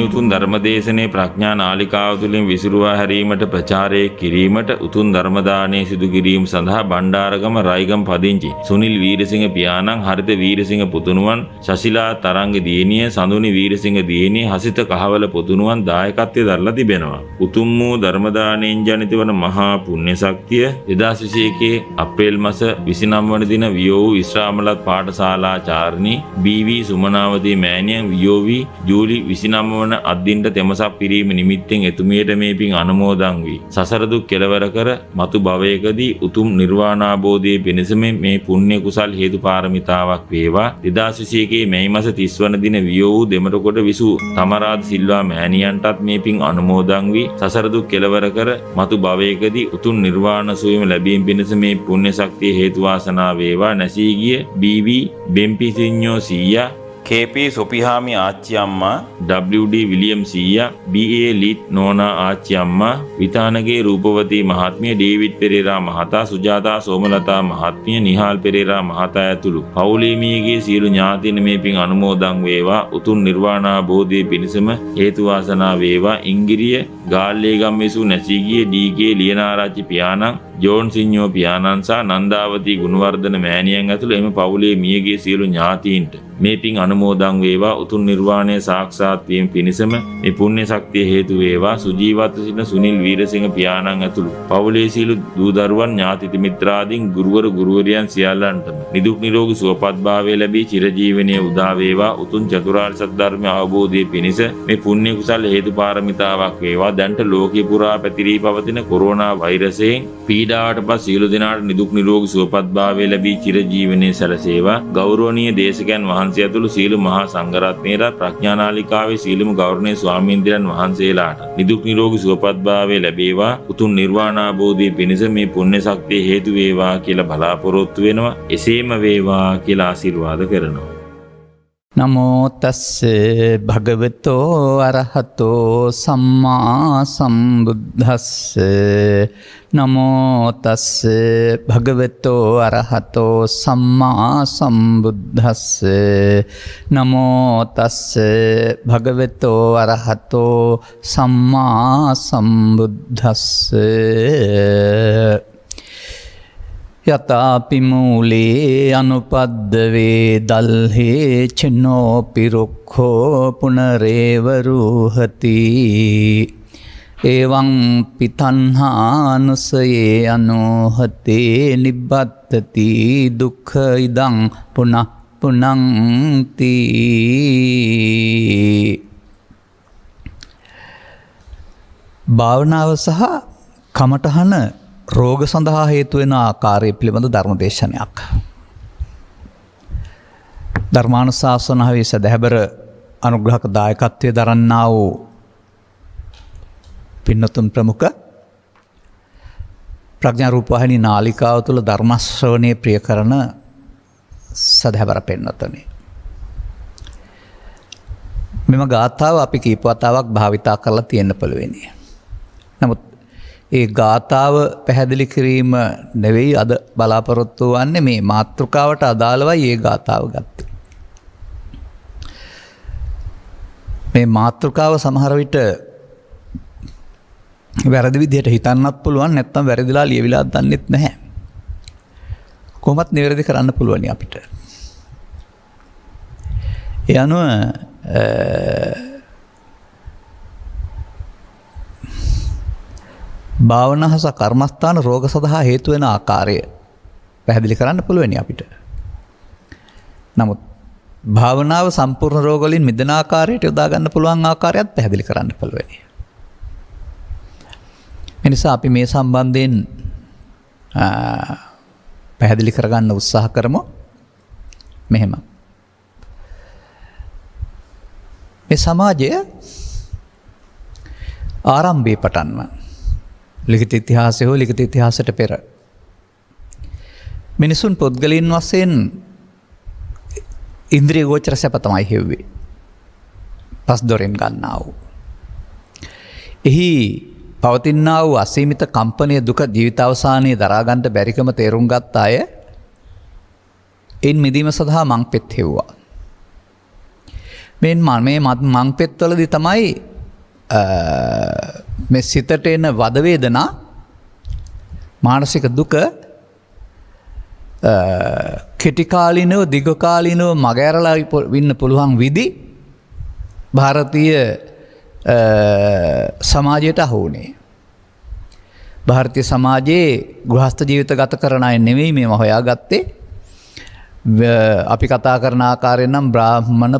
උතුම් ධර්මදේශනයේ ප්‍රඥා නාලිකාව තුළින් විසිරුවා හැරීමට ප්‍රචාරය කිරීමට උතුම් ධර්ම දානය සිදු කිරීම සඳහා බණ්ඩාරගම රයිගම් පදිංචි සුනිල් වීරසිංහ පියාණන්, හරිත වීරසිංහ පුතුණුවන්, ශශිලා තරංග දියණිය, සඳුනි වීරසිංහ දියණිය, හසිත කහවල පුතුණුවන් දායකත්වයේ දරලා තිබෙනවා. උතුම් වූ ධර්ම දානයෙන් ජනිත වන මහා පුණ්‍ය ශක්තිය 2021 අප්‍රේල් මාස 29 වන දින වියෝ වූ ඉස්රාමලත් පාඨශාලාචාර්ණී බී.වී. සුමනාවතී මෑණියන් වියෝ වී ජූලි 29 වන අද්දින්ට තෙමසක් පිරීම නිමිත්තෙන් එතුමියට මේ පින් අනුමෝදන් වී සසර දුක් කෙලවර කර මතු භවයකදී උතුම් නිර්වාණාභෝධයේ පිණිස මේ පුණ්‍ය කුසල් හේතු පාරමිතාවක් වේවා. 2021 මැයි මාස 30 වන දින වියෝ වූ දෙමටකොට විසූ තමරාද සිල්වා මෑණියන්ටත් මේ පින් අනුමෝදන් වී සසර දුක් කෙලවර කර මතු භවයකදී උතුම් නිර්වාණ සුවයම ලැබීම පිණිස මේ පුණ්‍ය ශක්තිය හේතු වාසනා වේවා. නැසී ගිය බී.වී. බෙම්පිසිඤ්ඤෝ සීයා, කේ.පී. සොපිහාමි ආච්චි අම්මා, ඩබ්ලිව්.ඩී. විලියම් සීයා, බී.ඒ. ලීට් නෝනා ආච්චි අම්මා, විතානගේ රූපවතී මහත්මිය, ඩේවිඩ් පෙරේරා මහතා, සුජාතා සෝමලතා මහත්මිය, නිහාල් පෙරේරා මහතා ඇතුළු පවුලේ මියගේ සියලු ඥාතීන් මේ පින් අනුමෝදන් වේවා. උතුම් නිර්වාණාභෝධයේ පිණසම හේතු වාසනා වේවා. ඉංගිරිය ගාල්ලේගම් විසූ නැසී ගිය ඩී.කේ. ලියනාරච්චි පියාණන්, ජෝන් සිඤ්ඤෝ පියාණන් සහ නන්දාවතී ගුණවර්ධන මෑණියන් ඇතුළු එම පවුලේ මියගේ සියලු ඥාතීන්ට මේ පින් අනුමෝදන් වේවා. උතුම් නිර්වාණය සාක්ෂාත් වීම පිණිසම මේ පුණ්‍ය ශක්තිය හේතු වේවා. සුජීවත්ව සිටින සුනිල් වීරසිංහ පියාණන් ඇතුළු පවුලේ සියලු දූ දරුවන්, ඥාති මිත්‍රාදීන්, ගුරුවරු ගුරුවරියන් සියල්ලන්ටම නිදුක් නිරෝගී සුවපත් භාවය ලැබී චිරජීවනයේ උදා වේවා. උතුම් චතුරාර්ය සත්‍ය ධර්ම අවබෝධයේ පිණිස මේ පුණ්‍ය කුසල හේතු පාරමිතාවක් වේවා. දැන්ට ලෝකේ පුරා පැතිරී පවතින කොරෝනා වෛරසයෙන් පීඩාවට පස් සියලු දෙනාට නිදුක් නිරෝගී සුවපත් භාවය ලැබී චිරජීවනයේ සැලසේවා. ගෞරවනීය දේශකයන් වහන්සේ ඇතුළු සියලු මහා සංඝරත්නයේට, ප්‍රඥානාලිකාවේ සියලුම ගෞරවනීය ස්වාමීන්ද්‍රයන් වහන්සේලාට නිදුක් නිරෝගී සුවපත් භාවය ලැබේවා. උතුම් නිර්වාණාභෝධයේ පිණිස මේ පුණ්‍ය ශක්තිය හේතු වේවා කියලා බලාපොරොත්තු වෙනවා. එසේම වේවා කියලා ආශිර්වාද කරනවා. නමෝ තස්සේ භගවතෝ අරහතෝ සම්මා සම්බුද්දස්සේ. නමෝ තස්සේ භගවතෝ අරහතෝ සම්මා සම්බුද්දස්සේ. නමෝ තස්සේ භගවතෝ අරහතෝ සම්මා සම්බුද්දස්සේ. යතාපි මූලේ අනුපද්දවේ දල්හේ චනෝ පිරුක්ඛෝ පුනරේව රූහති. එවං පිතන්හානුසයේ අනෝහතේ නිබ්බත්තති දුක්ඛ ඉදං පුනః පුනංති. භාවනාව සහ කමඨහන රෝග සඳහා හේතු වෙන ආකාරය පිළිබඳ ධර්මදේශනයක්. ධර්මානුශාසනාවේ සදහැබර අනුග්‍රහක දායකත්වයේ දරන්නා වූ පින්නතුන් ප්‍රමුඛ ප්‍රඥා රූපවාහිනී නාලිකාව තුළ ධර්ම ශ්‍රවණය ප්‍රිය කරන සදහැබර පින්නතුනි. මෙම ගාථාව අපි කීප වතාවක් භාවිතා කරලා තියෙන්න පුළුවනි. නමුත් ඒ ගාථාව පැහැදිලි කිරීම නෙවෙයි අද බලාපොරොත්තු වන්නේ. මේ මාතෘකාවට අදාළවයි ඒ ගාථාව ගත්තේ. මේ මාතෘකාව සමහර විට වැරදි විදිහට හිතන්නත් පුළුවන්, නැත්නම් වැරදිලා ලියවිලා දන්නෙත් නැහැ. කොහොමත් නිවැරදි කරන්න පුළුවනි අපිට. ඒ අනුව භාවනා හා කර්මස්ථාන රෝග සඳහා හේතු වෙන ආකාරය පැහැදිලි කරන්න පුළුවනි අපිට. නමුත් භාවනාව සම්පූර්ණ රෝග වලින් මිදෙන ආකාරයට යොදා ගන්න පුළුවන් ආකාරයත් පැහැදිලි කරන්න පුළුවනි. ඒ නිසා අපි මේ සම්බන්ධයෙන් පැහැදිලි කරගන්න උත්සාහ කරමු. මෙහෙම. මේ සමාජය ආරම්භයේ පටන්ම ලිඛිත ඉතිහාසය හෝ ලිඛිත ඉතිහාසයට පෙර මිනිසුන් පුද්ගලයන් වශයෙන් ඉන්ද්‍රිය ගෝචර සැප තමයි හෙව්වේ. පස් දොරෙන් ගන්නා වූ. එහි පවතිනා වූ අසීමිත කම්පනය දුක ජීවිතාවසානයේ දරා ගන්න බැරිකම තේරුම් ගත්ත අය එයින් මිදීම සඳහා මං පෙත් හෙව්වා. මේ මං පෙත්වලදී තමයි මේ සිතට එන වදවේදනා මානසික දුක කෙටිකාලිනව දිගකාලිනව මගඇරලා වින්න පුළුවන් විදි භාරතීය සමාජයට අහුනේ. භාරතීය සමාජයේ ගෘහස්ත ජීවිත ගත කරන අය නෙවෙයි මේව හොයාගත්තේ. අපි කතා කරන ආකාරයෙන් නම් බ්‍රාහ්මණ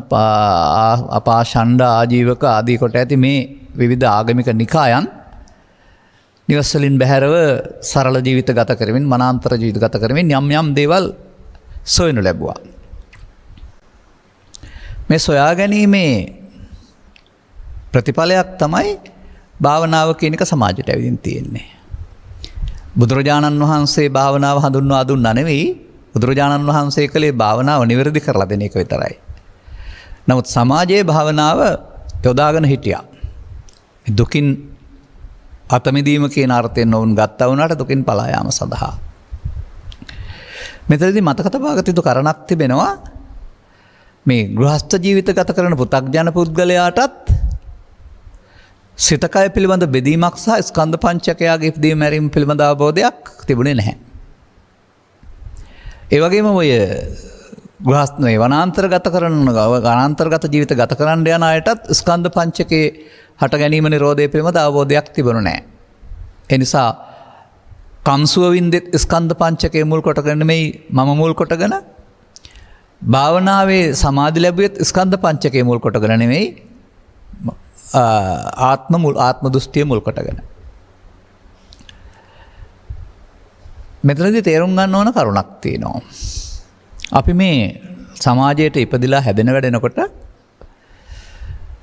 අපාෂණ්ඩ ආජීවක ආදී කොට ඇති මේ විවිධ ආගමික නිකායන් නිවස්සලින් බැහැරව සරල ජීවිත ගත කරමින් මනාන්තර ජීවිත ගත කරමින් යම් යම් දේවල් සොයනු ලැබුවා. මේ සොයා ගැනීමේ ප්‍රතිඵලයක් තමයි භාවනාව කියන එක සමාජයට ඇවිදින් තියෙන්නේ. බුදුරජාණන් වහන්සේ භාවනාව හඳුන්වා දුන්නා නෙවෙයි, බුදුරජාණන් වහන්සේ කළේ භාවනාව නිවැරදි කරලා දෙන එක විතරයි. නමුත් සමාජයේ භාවනාව යොදාගෙන හිටියා. දුකින් අතමිදීම කියන අර්ථයෙන් ඔවුන් ගත්තා වුණාට දුකින් පලා යාම සඳහා. මෙතනදී මතක තබාගත යුතු කරුණක් තිබෙනවා. මේ ගෘහස්ත ජීවිත ගත කරන පු탁ජන පුද්ගලයාටත් සිතකය පිළිබඳ බෙදීමක් සහ ස්කන්ධ පංචකයාගේ ඉදීම මැරීම පිළිබඳ අවබෝධයක් තිබුණේ නැහැ. ඒ වගේම ඔය ගෘහස්තනේ වනාන්තරගත කරන වනාන්තරගත ජීවිත ගත කරන්න යන අයටත් ස්කන්ධ පංචකේ හට ගැනීම නිරෝධය පිළිබඳ අවබෝධයක් තිබුණු නැහැ. ඒ නිසා කම්සුව වින්දෙත් ස්කන්ධ පංචකයේ මුල් කොටගෙන නෙමෙයි මම මුල් කොටගෙන භාවනාවේ සමාධි ලැබුවෙත් ස්කන්ධ පංචකයේ මුල් කොටගෙන නෙමෙයි ආත්ම දෘෂ්ටිය මුල් කොටගෙන. මෙතනදී තේරුම් ගන්න ඕන කරුණක් තියෙනවා. අපි මේ සමාජයට ඉපදිලා හැදෙන වැඩෙනකොට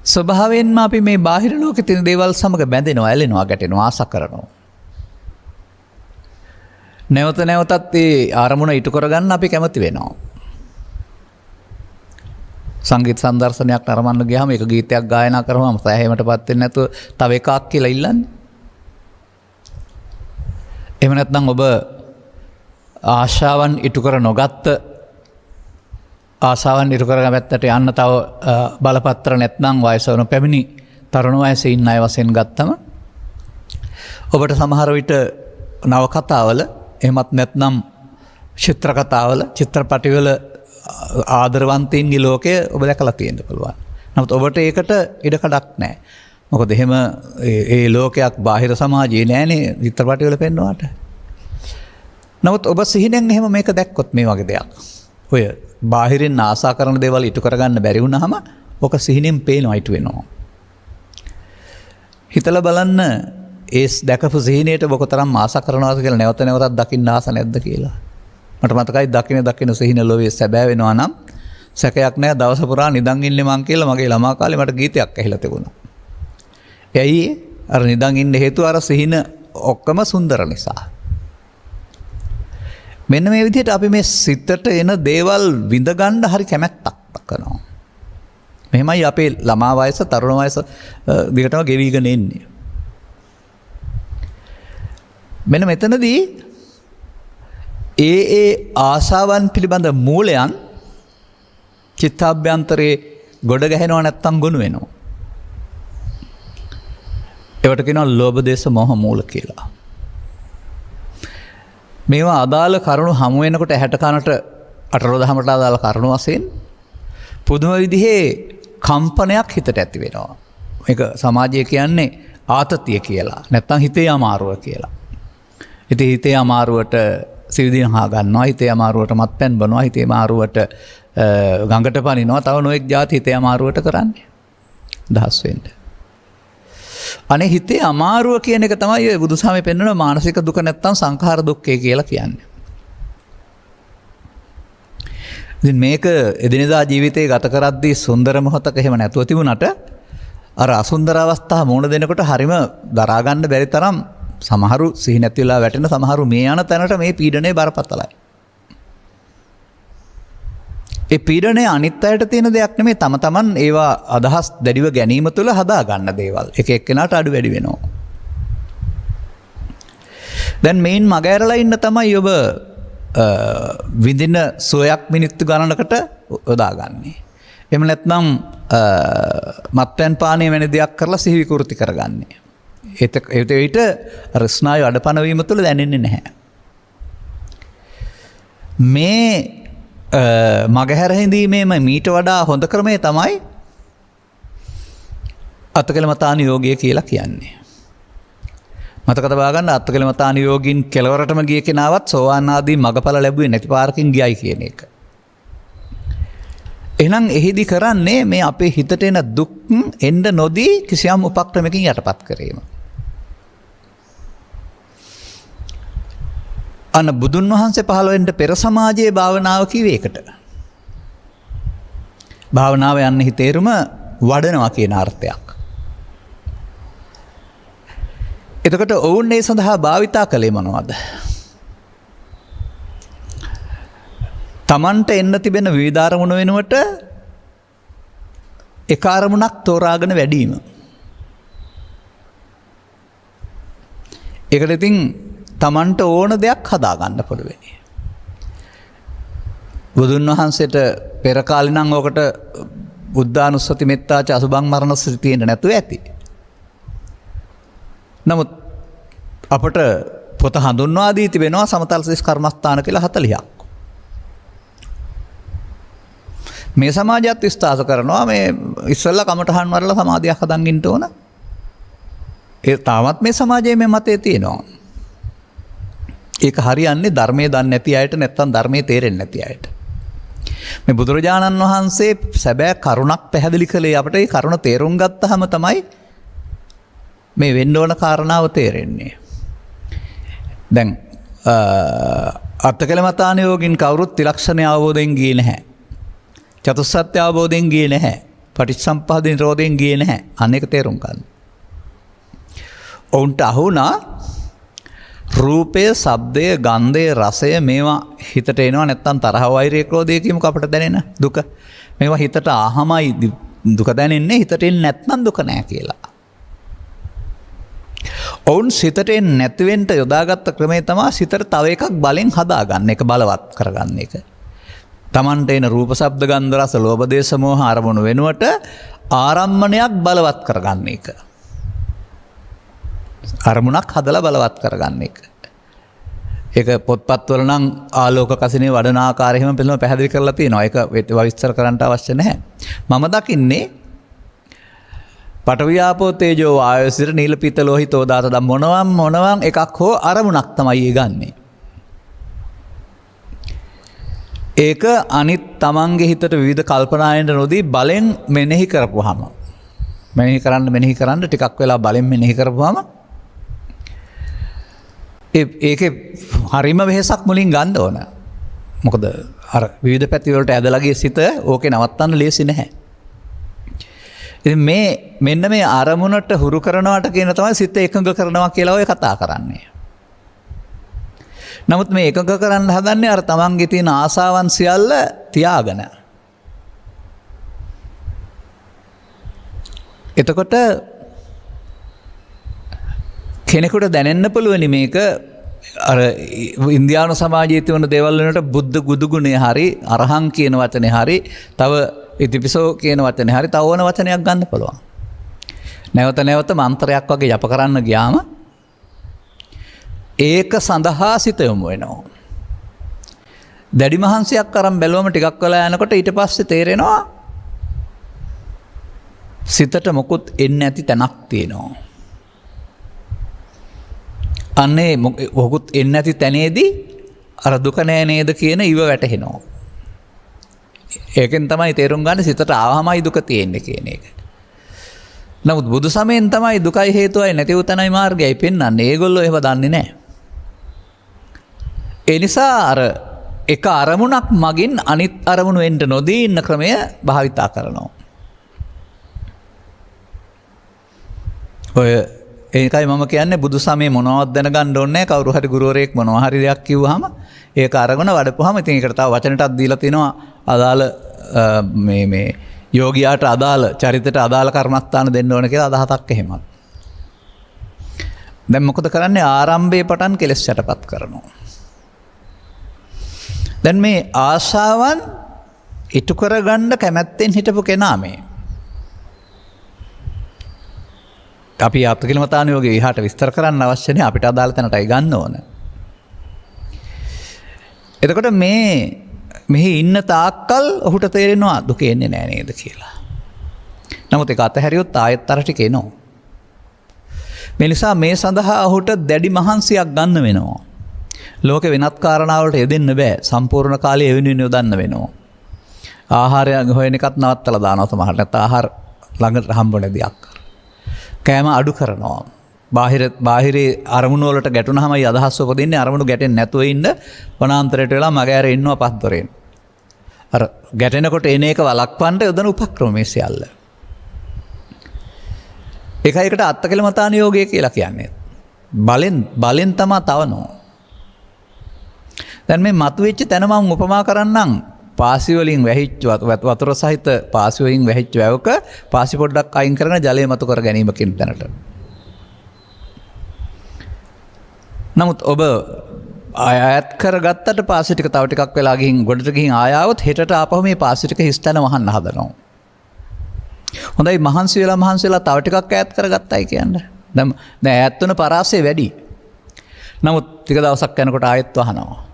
ස්වභාවයෙන්ම අපි මේ බාහිර ලෝකෙ තියෙන දේවල් සමග බැඳෙනවා, ඇලෙනවා, ගැටෙනවා, ආස කරනවා. නැවත නැවතත් ඒ ආරමුණ ඉටු කරගන්න අපි කැමති වෙනවා. සංගීත සංදර්ශනයක් නරඹන්න ගියාම එක ගීතයක් ගායනා කරාම සෑහීමටපත් වෙන්නේ නැතුව තව එකක් කියලා ඉල්ලන්නේ. එහෙම නැත්නම් ඔබ ආශාවන් ඉටු කර නොගත්ත ආශාවන් ඉටු කරගත්තට යන්න තව බලපත්‍ර නැත්නම් වයස වන පැමිණි තරුණ වයසේ ඉන්න අය වශයෙන් ගත්තම ඔබට සමහර විට නවකතාවල එහෙමත් නැත්නම් චිත්‍ර කතාවල චිත්‍රපටිවල ආදරවන්තයින්ගේ ලෝකය ඔබ දැකලා තියෙන්න පුළුවන්. නමුත් ඔබට ඒකට ඉඩකඩක් නැහැ. මොකද එහෙම ඒ ලෝකයක් බාහිර සමාජයේ නැහැනේ චිත්‍රපටිවල පෙන්වන්නට. නමුත් ඔබ සිහිනෙන් එහෙම මේක දැක්කොත් මේ වගේ දෙයක්. ඔය බාහිරින් ආසා කරන දේවල් ඉටු කරගන්න බැරි වුණාම ඔක සිහිනෙන් පේනවා ඉටු වෙනවා. හිතලා බලන්න ඒ දැකපු සිහිනේට ඔබ කොතරම් ආසා කරනවද කියලා නැවත නැවතත් දකින්න ආස නැද්ද කියලා. මට මතකයි දකින සිහින ලෝවේ සැබෑ වෙනවා නම් සැකයක් නැහැ දවස පුරා නිදන් ඉන්නේ මං කියලා මගේ ළමා කාලේ මට ගීතයක් ඇහිලා තිබුණා. එයි අර නිදන් ඉන්න හේතුව අර සිහින ඔක්කොම සුන්දර නිසා. මෙන්න මේ විදිහට අපි මේ සිතට එන දේවල් විඳ ගන්න හරි කැමැත්තක් දක්වනවා. මෙහෙමයි අපේ ළමා වයස තරුණ වයස දිගටම ගෙවිගෙන එන්නේ. මෙන්න මෙතනදී ඒ ආශාවන් පිළිබඳ මූලයන් චිත්තාභ්‍යන්තරයේ ගොඩ ගැහෙනව නැත්තම් ගොනු වෙනවා. ඒවට කියනවා ලෝභ දේශ මොහ මූල කියලා. මේවා අදාළ කරුණු හමු වෙනකොට ඇහැට කනට අටරොදහමට අදාළ කරුණු වශයෙන් පුදුම විදිහේ කම්පනයක් හිතට ඇති වෙනවා. මේක සමාජය කියන්නේ ආතතිය කියලා. නැත්තම් හිතේ අමාරුව කියලා. ඉතින් හිතේ අමාරුවට සිවිදින හා ගන්නවා, හිතේ අමාරුවට මත්පැන් බොනවා, හිතේ අමාරුවට ගඟට පනිනවා, තව නොඑක් જાති හිතේ අමාරුවට කරන්නේ. දහස් වෙන්න. අනේ හිතේ අමාරුව කියන එක තමයි ඔය බුදුසමය පෙන්වන මානසික දුක නැත්තම් සංඛාර දුක්ඛය කියලා කියන්නේ. ඉතින් මේක එදිනෙදා ජීවිතේ ගත කරද්දී සුන්දර මොහොතක එහෙම නැතුව තිබුණට අර අසුන්දර අවස්ථා මුණ දෙනකොට හරිම දරා ගන්න බැරි තරම් සමහරු සිහි නැති වෙලා වැටෙන සමහරු මේ යන තැනට මේ පීඩනය බරපතලයි. ඒ පීඩනය අනිත් අයට තියෙන දෙයක් නෙමෙයි තම තමන් ඒවා අදහස් දැඩිව ගැනීම තුළ හදා ගන්න දේවල්. එක එක්කෙනාට අඩු වැඩි වෙනවා. දැන් මේන් මග ඇරලා ඉන්න තමයි ඔබ විඳින සුවයක් මිනිත්තු ගණනකට යොදාගන්නේ. එහෙම නැත්නම් මත්පැන් පානය වැනි දෙයක් කරලා සිහි විකෘති කරගන්නේ. එවිට ස්නායු අඩපණ වීම තුළ දැනෙන්නේ නැහැ. මේ මගහැර හිඳීමේම මීට වඩා හොඳ ක්‍රමය තමයි අත්තකලමතාන යෝගය කියලා කියන්නේ. මතක තබා ගන්න අත්තකලමතාන යෝගින් කෙලවරටම ගිය කෙනාවත් සෝවාන් ආදී මගඵල ලැබුවේ නැති පාරකින් ගියයි කියන එක. එහෙනම් එහිදි කරන්නේ මේ අපේ හිතට එන දුක් එන්න නොදී කිසියම් උපක්‍රමකින් යටපත් කිරීම. අන්න බුදුන් වහන්සේ පහළ වෙන්න පෙර සමාජයේ භාවනාව කිව්වේ ඒකට. භාවනාව යන්නේ හිතේරුම වඩනවා කියන අර්ථයක්. එතකොට ඔවුන් ඒ සඳහා භාවිතා කළේ මොනවද? තමන්ට එන්න තිබෙන විවිධ අරමුණු වෙනුවට එක අරමුණක් තෝරාගෙන වැඩීම. ඒකට ඉතින් තමන්ට ඕන දෙයක් හදාගන්න පුළුවනි. බුදුන් වහන්සේට පෙර කාලේ නම් ඔකට බුද්ධානුස්සති මෙත්තාච අසුභං මරණස්සති තියෙන්න නැතුව ඇති. නමුත් අපට පොත හඳුන්වා දී තිබෙනවා සමතල් සිස් කර්මස්ථාන කියලා 40ක්. මේ සමාජයත් විශ්වාස කරනවා මේ ඉස්සෙල්ලා කමටහන් වරලා සමාධියක් හදන් ඉන්න ඕන. ඒ තාමත් මේ සමාජයේ මේ මතය තියෙනවා. ඒක හරියන්නේ ධර්මයේ දන්නේ නැති අයට නැත්නම් ධර්මයේ තේරෙන්නේ නැති අයට. මේ බුදුරජාණන් වහන්සේ සැබෑ කරුණක් පැහැදිලි කළේ අපිට ඒ කරුණ තේරුම් ගත්තාම තමයි මේ වෙන්න ඕන කාරණාව තේරෙන්නේ. දැන් අත්තකලමතාන යෝගින් කවුරුත් ත්‍රිලක්ෂණය අවබෝධයෙන් ගියේ නැහැ. චතුස්සත්‍ය අවබෝධයෙන් ගියේ නැහැ. පටිච්චසමුප්පාද නිරෝධයෙන් ගියේ නැහැ. අනේක තේරුම් ගන්න. ඔවුන්ට අහුණා රූපය, ශබ්දය, ගන්ධය, රසය මේවා හිතට එනවා නැත්තම් තරහ වෛරය ක්‍රෝධය කියමුක අපට දැනෙන දුක. මේවා හිතට ආහමයි දුක දැනෙන්නේ හිතට එන්නේ නැත්නම් දුක නැහැ කියලා. ඔවුන් සිතට එන්නේ නැති වෙන්න යොදාගත්ත ක්‍රමය තමයි සිතට තව එකක් බලෙන් හදාගන්න එක, බලවත් කරගන්න එක. තමන්ට එන රූප, ශබ්ද, ගන්ධ, රස, ලෝභ, දේශ, මොහ අරමුණු වෙනුවට ආරම්මණයක් බලවත් කරගන්න එක. අරමුණක් හදලා බලවත් කරගන්න එක. ඒක පොත්පත්වල නම් ආලෝක කසිනේ වඩන ආකාරය හැම පිළිම පැහැදිලි කරලා තියෙනවා. ඒක විස්තර කරන්න අවශ්‍ය නැහැ. මම දකින්නේ පඨවි ආපෝ තේජෝ වායෝ සිර නීල පීත ලෝහිතෝ දාත දම් මොනවම් එකක් හෝ අරමුණක් තමයි ගන්නෙ. ඒක අනිත් තමන්ගේ හිතට විවිධ කල්පනායන්ට නොදී බලෙන් මෙනෙහි කරපුවාම මෙනෙහි කරන්න ටිකක් වෙලා බලෙන් මෙනෙහි කරපුවාම ඒකේ හරිම වෙහසක් මුලින් ගන්න ඕන. මොකද අර විවිධ පැති වලට ඇදලා ගිය සිත ඕකේ නවත්තන්න ලේසි නැහැ. ඉතින් මෙන්න මේ අරමුණට හුරු කරනවට කියන තමයි සිත එකඟ කරනවා කියලා ඔය කතා කරන්නේ. නමුත් මේ එකඟ කරන්න හදන්නේ අර තමන්ගේ තියෙන ආසාවන් සියල්ල තියාගෙන. එතකොට කෙනෙකුට දැනෙන්න පුළුවනි මේක අර ඉන්දියානු සමාජයේ තියෙන දේවල් වලට බුද්ධ ගුදුගුණේ හරි අරහං කියන වචනේ හරි තව ඉතිපිසෝ කියන වචනේ හරි තව ඕන වචනයක් ගන්න පුළුවන්. නැවත මන්ත්‍රයක් වගේ ජප කරන්න ගියාම ඒක සඳහා සිත යොමු වෙනවා. දැඩි මහන්සියක් අරන් බැලුවම ටිකක් වෙලා යනකොට ඊට පස්සේ තේරෙනවා සිතට මොකුත් එන්නේ නැති තැනක් තියෙනවා. අන්නේ මොකුත් එන්නේ නැති තැනේදී අර දුක නෑ නේද කියන ඉව වැටහෙනවා. ඒකෙන් තමයි තේරුම් ගන්න සිතට ආවමයි දුක තියෙන්නේ කියන එක. නමුත් බුදු සමයෙන් තමයි දුකයි හේතුවයි නැති උතනයි මාර්ගයයි පෙන්වන්නේ. ඒගොල්ලෝ එහෙම දන්නේ නැහැ. ඒ නිසා අර එක අරමුණක් මගින් අනිත් අරමුණු වෙන්න නොදී ඉන්න ක්‍රමය භාවිතා කරනවා. ඔය ඒකයි මම කියන්නේ බුදු සමයේ මොනවද දැනගන්න ඕනේ නැහැ. කවුරු හරි ගුරුවරයෙක් මොනවා හරි දෙයක් කිව්වහම ඒක අරගෙන වඩපුවාම ඉතින් ඒකට තව වචනටත් දීලා තිනවා අදාළ මේ යෝගියාට අදාළ චරිතයට අදාළ කර්මස්ථාන දෙන්න ඕන කියලා අදහසක් එහෙමත්. දැන් මොකද කරන්නේ? ආරම්භයේ පටන් කෙලෙස් යටපත් කරනවා. දැන් මේ ආශාවන් ඉටු කරගන්න කැමැත්තෙන් හිටපු කෙනා මේ අපි අත්කිලමතානයෝගේ එහාට විස්තර කරන්න අවශ්‍යනය අපිට අදාළ තැනටයි ගන්න ඕන. එතකොට මෙහි ඉන්න තාක්කල් ඔහුට තේරෙනවා දුක එන්නේ නෑ නේද කියලා. නමුත් ඒක අතහැරියොත් ආයෙත් අර ටික එනවා. මේ නිසා මේ සඳහා ඔහුට දැඩි මහන්සියක් ගන්න වෙනවා. ලෝකේ වෙනත් කාරණාවලට යෙදෙන්න බෑ. සම්පූර්ණ කාලය ඒ වෙනුවෙන් යොදන්න වෙනවා. ආහාරය හොයන එකත් නවත්තලා දානවා සමහරට. නැත්නම් ආහාර ළඟට හම්බ වෙන දෙයක්. කෑම අඩු කරනවා. බාහිරේ අරමුණු වලට ගැටුණාමයි අදහස් උපදින්නේ. අරමුණු ගැටෙන්නේ නැතුව ඉන්න වනාන්තරයට වෙලා මග ඇර ඉන්නවා පස්දොරෙන්. අර ගැටෙනකොට එන එක වළක්වන්න යොදන උපක්‍රම මේ සියල්ල. ඒකයකට අත්තකලමතාන යෝගය කියලා කියන්නේ. බලෙන් තමා තවනවා. දැන් මේ මතුවෙච්ච තැන මම උපමා කරන්නම්. පාසි වලින් වැහිච්ච වතුර සහිත පාසි වලින් වැහිච්ච වැවක පාසි පොඩ්ඩක් අයින් කරගෙන ජලය මතු කර ගැනීම කියන තැනට. නමුත් ඔබ අයත් කරගත්තට පාසි ටික තව ටිකක් වෙලා ගිහින් ගොඩට ගිහින් ආයාවොත් හෙටට ආපහු මේ පාසි ටික හිස් තැන වහන්න හදනවා. හොඳයි මහන්සි වෙලා තව ටිකක් ඈත් කරගත්තයි කියන්නේ. දැන් ඈත් වෙන පරාසය වැඩි. නමුත් ටික දවසක් යනකොට ආයෙත් වහනවා.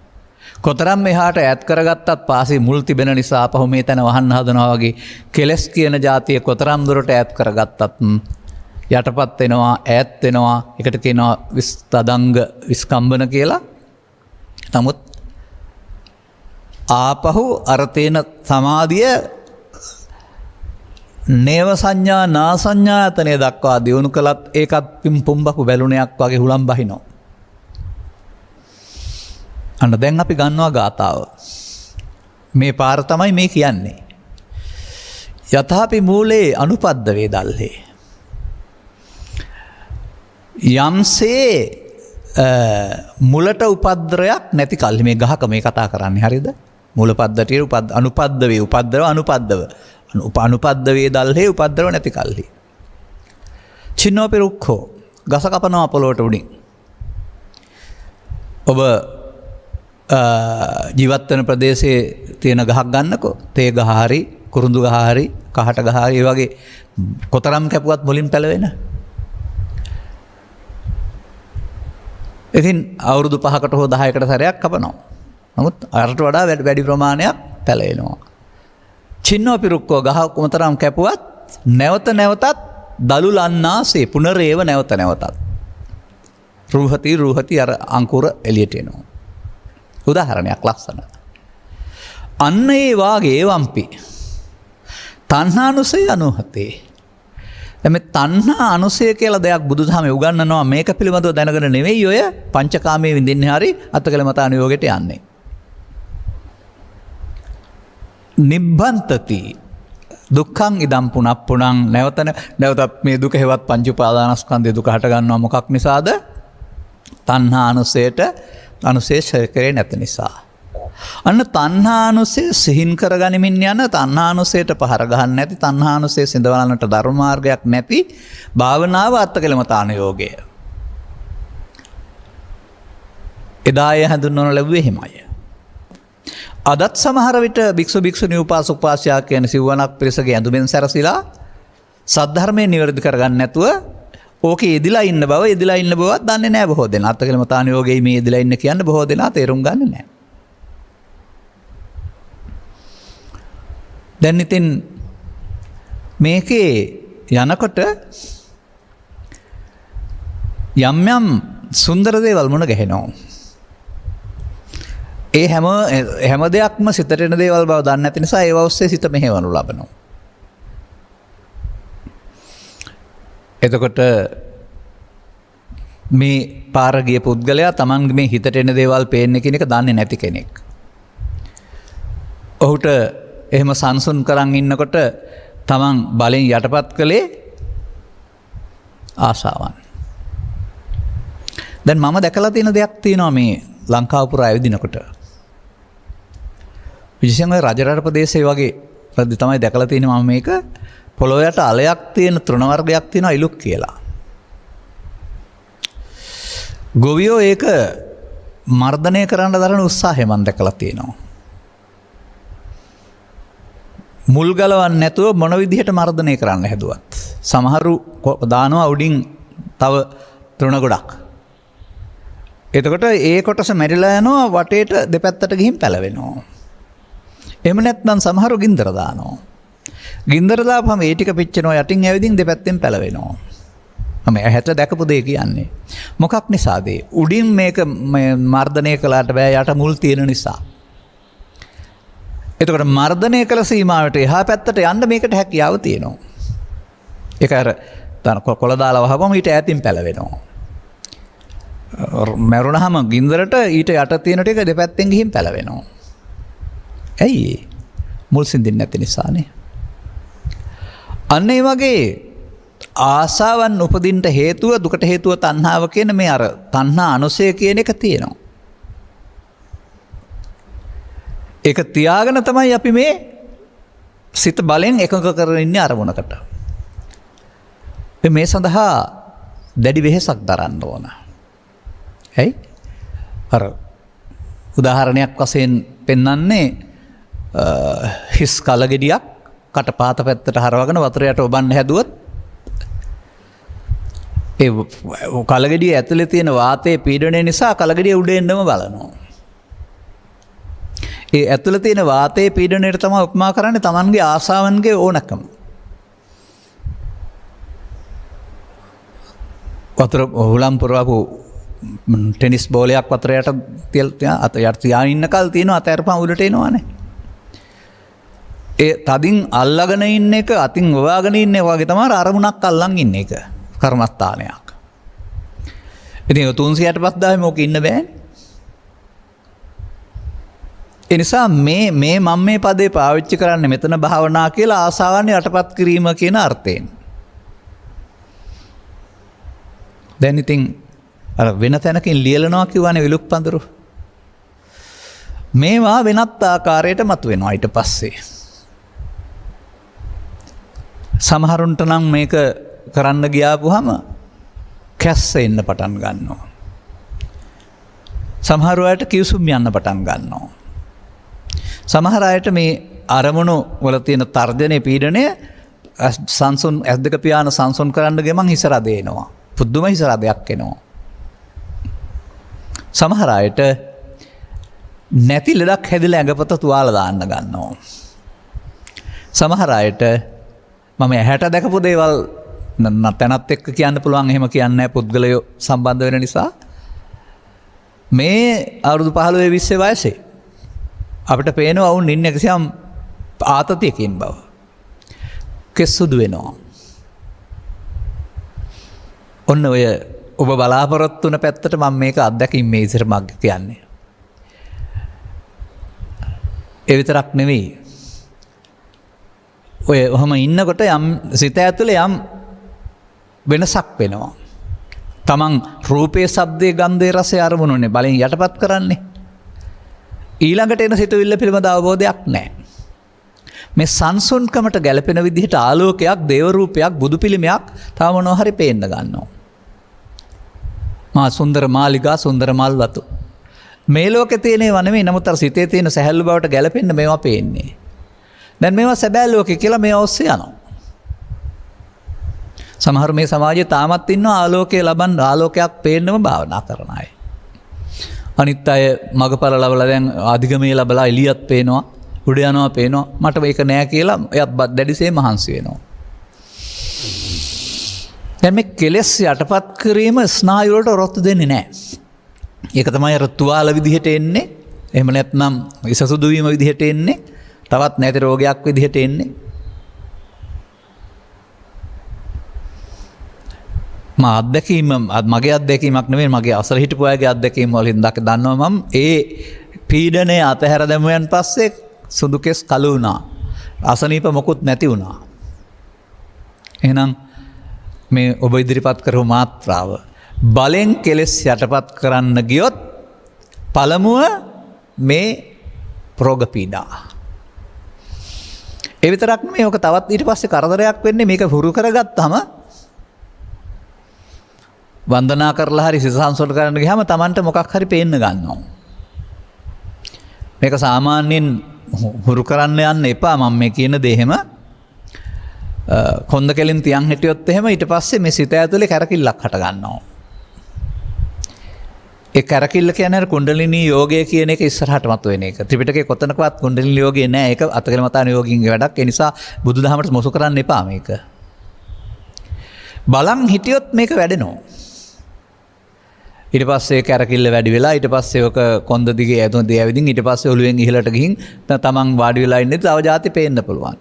කොතරම් මෙහාට ඈත් කරගත්තත් පාසි මුල් තිබෙන නිසා ආපහු මේ තැන වහන්න හදනවා වගේ කෙලස් කියන જાතිය කොතරම් දුරට ඈත් කරගත්තත් යටපත් වෙනවා ඈත් වෙනවා. ඒකට කියනවා විස්තදංග විස්කම්බන කියලා. නමුත් ආපහු අර තේන සමාධිය නේව සංඥා නා සංඥායතනය දක්වා දියුණු කළත් ඒකත් පුම්බකු බැලුණයක් වගේ හුලම් බහිනවා. අන්න දැන් අපි ගන්නවා ගාථාව. මේ පාර තමයි මේ කියන්නේ. යථාපි මූලේ අනුපද්ද වේදල්හේ. යම්සේ මුලට උපද්‍රයක් නැති කල්හි මේ ගහක මේ කතා කරන්නේ හරිද? මූල පද්ධතියේ අනුපද්ද වේ උපද්‍රව අනුපද්දව. අනුපද්ද වේදල්හේ උපද්‍රව නැති කල්හි. චින්නෝපි රුක්ඛෝ ගස කපනවා පොළොවට උඩින්. ඔබ ජීවත් වෙන ප්‍රදේශයේ තියෙන ගහක් ගන්නකෝ. තේ ගහ හරි කුරුඳු ගහ හරි කහට ගහ හරි ඒ වගේ කොතරම් කැපුවත් මුලින් පැලවෙන. ඉතින් අවුරුදු 5කට හෝ 10කට සැරයක් කපනවා. නමුත් අරට වඩා වැඩි ප්‍රමාණයක් පැලවෙනවා. චින්නෝපි රුක්ඛෝ ගහ කොතරම් කැපුවත් නැවතත් දලු ලන්නාසේ පුනරේව නැවතත්. රූහති අර අංකුර එළියට එනවා. උදාහරණයක් ලස්සන. අන්න ඒ වාගේ වම්පි. තණ්හානුසය අනුහතේ. දැන් මේ තණ්හා අනුසය කියලා දෙයක් බුදුදහමේ උගන්වනවා. මේක පිළිබඳව දැනගෙන නෙවෙයි ඔය පංචකාමයේ විඳින්නේ හරි අත්තකලමතාන යෝගයට යන්නේ. නිබ්බන්තති දුක්ඛං ඉදම් පුනප්පුණං නැවතත් මේ දුක හේවත් පංච උපාදානස්කන්ධයේ දුක හට ගන්නවා මොකක් නිසාද? තණ්හා අනුසය ශේකරේ නැති නිසා. අන්න තණ්හානුසය සිහින් කරගනිමින් යන තණ්හානුසයට පහර ගහන්න නැති තණ්හානුසය සිඳවන්නට ධර්ම මාර්ගයක් නැති භාවනාව අත්තකලමතාන යෝගය. එදාය හඳුන්වන ලැබුවේ එහෙමයි. අදත් සමහර විට භික්ෂු භික්ෂුණී උපාසක උපාසිකා කියන සිව්වණක් පිරිසගේ ඇඳුමෙන් සැරසිලා සද්ධර්මයේ නිවැරදි කරගන්න නැතුව ඕකේ යෙදිලා ඉන්න බවත් දන්නේ නැහැ බොහෝ දෙනා. අත්තකලමතාන යෝගයේ මේ යෙදිලා ඉන්න කියන්නේ බොහෝ දෙනා තේරුම් ගන්නේ නැහැ. දැන් ඉතින් මේකේ යනකොට යම් සුන්දර දේවල් මුණ ගැහෙනවා. ඒ හැම දෙයක්ම සිතට එන දේවල් බව දන්නේ නැති නිසා ඒව ඔස්සේ සිත මෙහෙවනු ලබනවා. එතකොට මේ පාර ගිය පුද්ගලයා තමන්ගේ මේ හිතට එන දේවල් පේන්නේ කියන එක දන්නේ නැති කෙනෙක්. ඔහුට එහෙම සංසුන් කරන් ඉන්නකොට තමන් බලෙන් යටපත් කළේ ආශාවන්. දැන් මම දැකලා තියෙන දෙයක් තියෙනවා මේ ලංකාව පුරා ඇවිදිනකොට. විශේෂයෙන්ම රජරට ප්‍රදේශයේ වගේ ප්‍රදේශ තමයි දැකලා තියෙන්නේ මම මේක. පොළොවට අලයක් තියෙන තෘණ වර්ගයක් තියෙනවා ඉලුක් කියලා. ගොවියෝ ඒක මර්ධනය කරන්න දරන උත්සාහය මම දැකලා තියෙනවා. මුල් ගලවන්නේ නැතුව මොන විදිහට මර්ධනය කරන්න හැදුවත් සමහරු දානවා උඩින් තව තෘණ ගොඩක්. එතකොට ඒ කොටස මැරිලා යනවා වටේට දෙපැත්තට ගිහින් පැලවෙනවා. එහෙම නැත්නම් සමහරු ගින්දර දානවා. ගින්දර දාපුවම ඒ ටික පිච්චෙනවා යටින් ඇවිදින් දෙපැත්තෙන් පැලවෙනවා. මම ඇහැට දැකපු දේ කියන්නේ. මොකක් නිසාද? උඩින් මේක මර්ධනය කළාට බෑ යට මුල් තියෙන නිසා. එතකොට මර්ධනය කළ සීමාවට එහා පැත්තට යන්න මේකට හැකියාව තියෙනවා. ඒක අර කොළ දාලා වහපුවම ඊට ඈතින් පැලවෙනවා. මැරුණාම ගින්දරට ඊට යට තියෙන ටික දෙපැත්තෙන් ගිහින් පැලවෙනවා. ඇයි? මුල් සිඳින්නේ නැති නිසානේ. අන්න ඒ වගේ ආසාවන් උපදින්න හේතුව දුකට හේතුව තණ්හාව කියන මේ අර තණ්හා අනුසය කියන එක තියෙනවා. ඒක තියාගෙන තමයි අපි මේ සිත බලෙන් එකඟ කරගෙන ඉන්නේ අරමුණකට. මේ සඳහා දැඩි වෙහෙසක් දරන්න ඕන. ඇයි? අර උදාහරණයක් වශයෙන් පෙන්වන්නේ හිස් කලගෙඩියක් කටපාත පැත්තට හරවගෙන වතුරයට ඔබන්න හැදුවොත් ඒ කලගෙඩිය ඇතුලේ තියෙන වාතයේ පීඩනය නිසා කලගෙඩිය උඩ එන්නම බලනවා. ඒ ඇතුලේ තියෙන වාතයේ පීඩනයට තමයි උපමා කරන්නේ Tamanගේ ආසාවන්ගේ ඕනකම. වතුර හුලම් පුරවපු ටෙනිස් බෝලයක් වතුරයට තියාගෙන ඉන්නකල් තියෙනවා අතහැරපන් උඩට එනවනේ. ඒ තදින් අල්ලගෙන ඉන්න එක අතින් වවාගෙන ඉන්න වගේ තමයි අරමුණක් අල්ලන් ඉන්න එක කර්මස්ථානයක්. ඉතින් 365 මොක ඉන්න බෑනේ. ඒ නිසා මේ මම මේ පදේ පාවිච්චි කරන්නේ මෙතන භාවනා කියලා ආසාවන් යටපත් කිරීම කියන අර්ථයෙන්. දැන් ඉතින් අර වෙන තැනකින් ලියලනවා කියවනේ විලුප්පඳුරු. මේවා වෙනත් ආකාරයට මතුවෙනවා ඊට පස්සේ. සමහරුන්ට නම් මේක කරන්න ගියාපුවම කැස්ස එන්න පටන් ගන්නවා. සමහර අයට කිව්සුම් යන්න පටන් ගන්නවා. සමහර අයට මේ අරමුණු වල තියෙන තර්ජනයේ පීඩනය සංසුන් S2 පියාන සංසුන් කරන්න ගමන් හිස රදේනවා. පුදුම හිස රදයක් එනවා. සමහර අයට නැති ලෙඩක් හැදිලා ඇඟපත තුවාල දාන්න ගන්නවා. සමහර අයට මම ඇහැට දැකපු දේවල් තැනත් එක්ක කියන්න පුළුවන් එහෙම කියන්නේ නැහැ පුද්ගලයෝ සම්බන්ධ වෙන නිසා මේ අවුරුදු 15 20 වයසේ අපිට පේනවා වුන් ඉන්නේ කිසියම් ආතතියකින් බව. කෙස්සුදු වෙනවා. ඔන්න ඔය ඔබ බලාපොරොත්තු වෙන පැත්තට මම මේක අත්දැකීම් මේ ඉතින් මග කියන්නේ. ඒ විතරක් නෙවෙයි. ඔය ඔහම ඉන්නකොට යම් සිත ඇතුලේ යම් වෙනසක් වෙනවා. තමන් රූපේ, ශබ්දේ, ගන්ධේ, රසේ අරමුණුනේ බලෙන් යටපත් කරන්නේ. ඊළඟට එන සිතුවිල්ල පිළිබඳ අවබෝධයක් නැහැ. මේ සංසුන්කමට ගැලපෙන විදිහට ආලෝකයක්, දේව රූපයක්, බුදු පිළිමයක් තව මොනවා හරි පේන්න ගන්නවා. මා සුන්දර මාලිගා, සුන්දර මල් වතු. මේ ලෝකේ තියෙනව නෙමෙයි. නමුත් අර සිතේ තියෙන සැහැල්ලු බවට ගැලපෙන්න මේවා පේන්නේ. දැන් මේවා සැබෑ ලෝකේ කියලා මේවා ඔස්සේ යනවා. සමහර මේ සමාජයේ තාමත් ඉන්නවා ආලෝකයේ ලබන ආලෝකයක් පේන්නම භාවනා කරන අය. අනිත් අය මගපර ලබලා දැන් අධිගමයේ ලබලා එළියත් පේනවා, උඩ යනවා පේනවා. මට මේක නෑ කියලා එයත් දැඩිසේ මහන්සි වෙනවා. දැන් මේ කෙලෙස් යටපත් කිරීම ස්නායු වලට රොත්තු දෙන්නේ නෑ. ඒක තමයි අර තුවාල විදිහට එන්නේ. එහෙම නැත්නම් ඉසසුදු වීම විදිහට එන්නේ. තවත් නැති රෝගයක් විදිහට එන්නේ. මගේ අත්දැකීමක් නෙමෙයි මගේ අසල හිටපු අයගේ අත්දැකීම් වලින් දන්නවා මම ඒ පීඩනය අතහැර දැමුවෙන් පස්සේ සුදු කෙස් කළු වුණා. අසනීප මොකුත් නැති වුණා. එහෙනම් මේ ඔබ ඉදිරිපත් කරපු මාත්‍රාව බලෙන් කෙලෙස් යටපත් කරන්න ගියොත් පළමුව මේ රෝග පීඩා. ඒ විතරක් නෙමෙයි ඔක තවත් ඊට පස්සේ කරදරයක් වෙන්නේ මේක හුරු කරගත්තාම වන්දනා කරලා හරි සිතාංශවල කරන්න ගියාම Tamanට මොකක් හරි පේන්න ගන්නවා. මේක සාමාන්‍යයෙන් හුරු කරන්න යන්න එපා මම මේ කියන දේ එහෙම කොන්ද කෙලින් තියන් හිටියොත් එහෙම ඊට පස්සේ මේ සිත ඇතුලේ කැරකිල්ලක් හට ගන්නවා. ඒ කැරකිල්ල කියන්නේ කුණ්ඩලිනී යෝගය කියන එක ඉස්සරහට මතුවෙන එක. ත්‍රිපිටකයේ කොතනකවත් කුණ්ඩලිනී යෝගය නෑ. ඒක අතකලමතාන යෝගින්ගේ වැඩක්. ඒ නිසා බුදුදහමට මොසු කරන්න එපා මේක. බලන් හිටියොත් මේක වැඩෙනවා. ඊට පස්සේ කැරකිල්ල වැඩි වෙලා ඊට පස්සේ ඔක කොන්ද දිගේ ඇතුන් දියවිදින් ඊට පස්සේ ඔළුවෙන් ඉහළට ගිහින් තමන් වාඩි වෙලා ඉන්නේ තව જાති පේන්න පුළුවන්.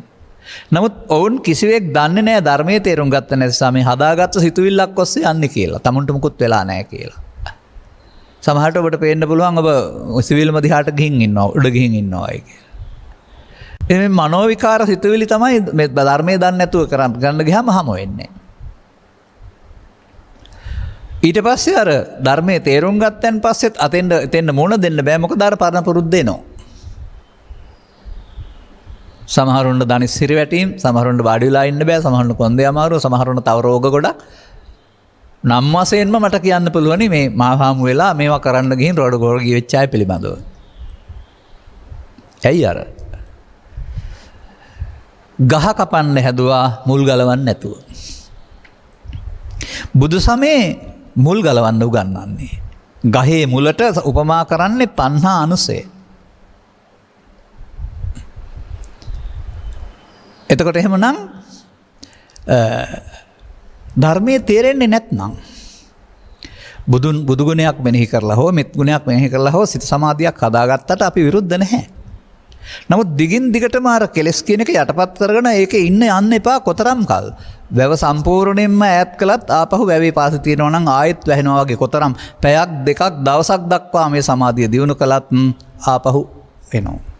නමුත් ඔවුන් කිසිවෙක් දන්නේ නැහැ ධර්මයේ තේරුම් ගත්ත නැති නිසා මේ හදාගත්ත සිතුවිල්ලක් ඔස්සේ යන්නේ කියලා. tamunට මුකුත් වෙලා නැහැ කියලා. සමහරට ඔබට පේන්න පුළුවන් ඔබ සිවිල්ම දිහාට ගිහින් ඉන්නවා උඩ ගිහින් ඉන්නවායි කියලා. මේ මනෝ විකාර සිතුවිලි තමයි මේ ධර්මයේ දන්නේ නැතුව ගන්න ගියාම හම වෙන්නේ. ඊට පස්සේ අර ධර්මයේ තේරුම් ගත්තන් පස්සෙත් එතෙන්න මොන දෙන්න බෑ මොකද අර පරණ පුරුද්ද එනවා. සමහරුන්ට දනිස් සිරි වැටීම්, සමහරුන්ට වාඩි වෙලා ඉන්න බෑ, සමහරුන්ට කොන්දේ අමාරුව, සමහරුන්ට තව රෝග ගොඩක්. නම් වශයෙන්ම මට කියන්න පුළුවනි මේ මාහාමු වෙලා මේවා කරන්න ගිහින් රෝඩ ගොඩ ගිය වෙච්ච අය පිළිබඳව. ඇයි අර ගහ කපන්න හැදුවා මුල් ගලවන්න නැතුව. බුදු සමයේ මුල් ගලවන්න උගන්වන්නේ. ගහේ මුලට උපමා කරන්නේ තණ්හා අනුසය. එතකොට එහෙමනම් ධර්මයේ තේරෙන්නේ නැත්නම් බුදු ගුණයක් මෙනෙහි කරලා හෝ මෙත් ගුණයක් මෙනෙහි කරලා හෝ සිත සමාධියක් හදාගත්තට අපි විරුද්ධ නැහැ. නමුත් දිගින් දිගටම අර කෙලස් කියන එක යටපත් කරගෙන ඒකේ ඉන්න යන්න එපා කොතරම් කල්. වැව සම්පූර්ණයෙන්ම ඈත් කළත් ආපහු වැවේ පාසෙ තියෙනවා නම් ආයෙත් වැහෙනවා වගේ කොතරම් පැයක් දෙකක් දවසක් දක්වා මේ සමාධිය දියුණු කළත් ආපහු එනවා.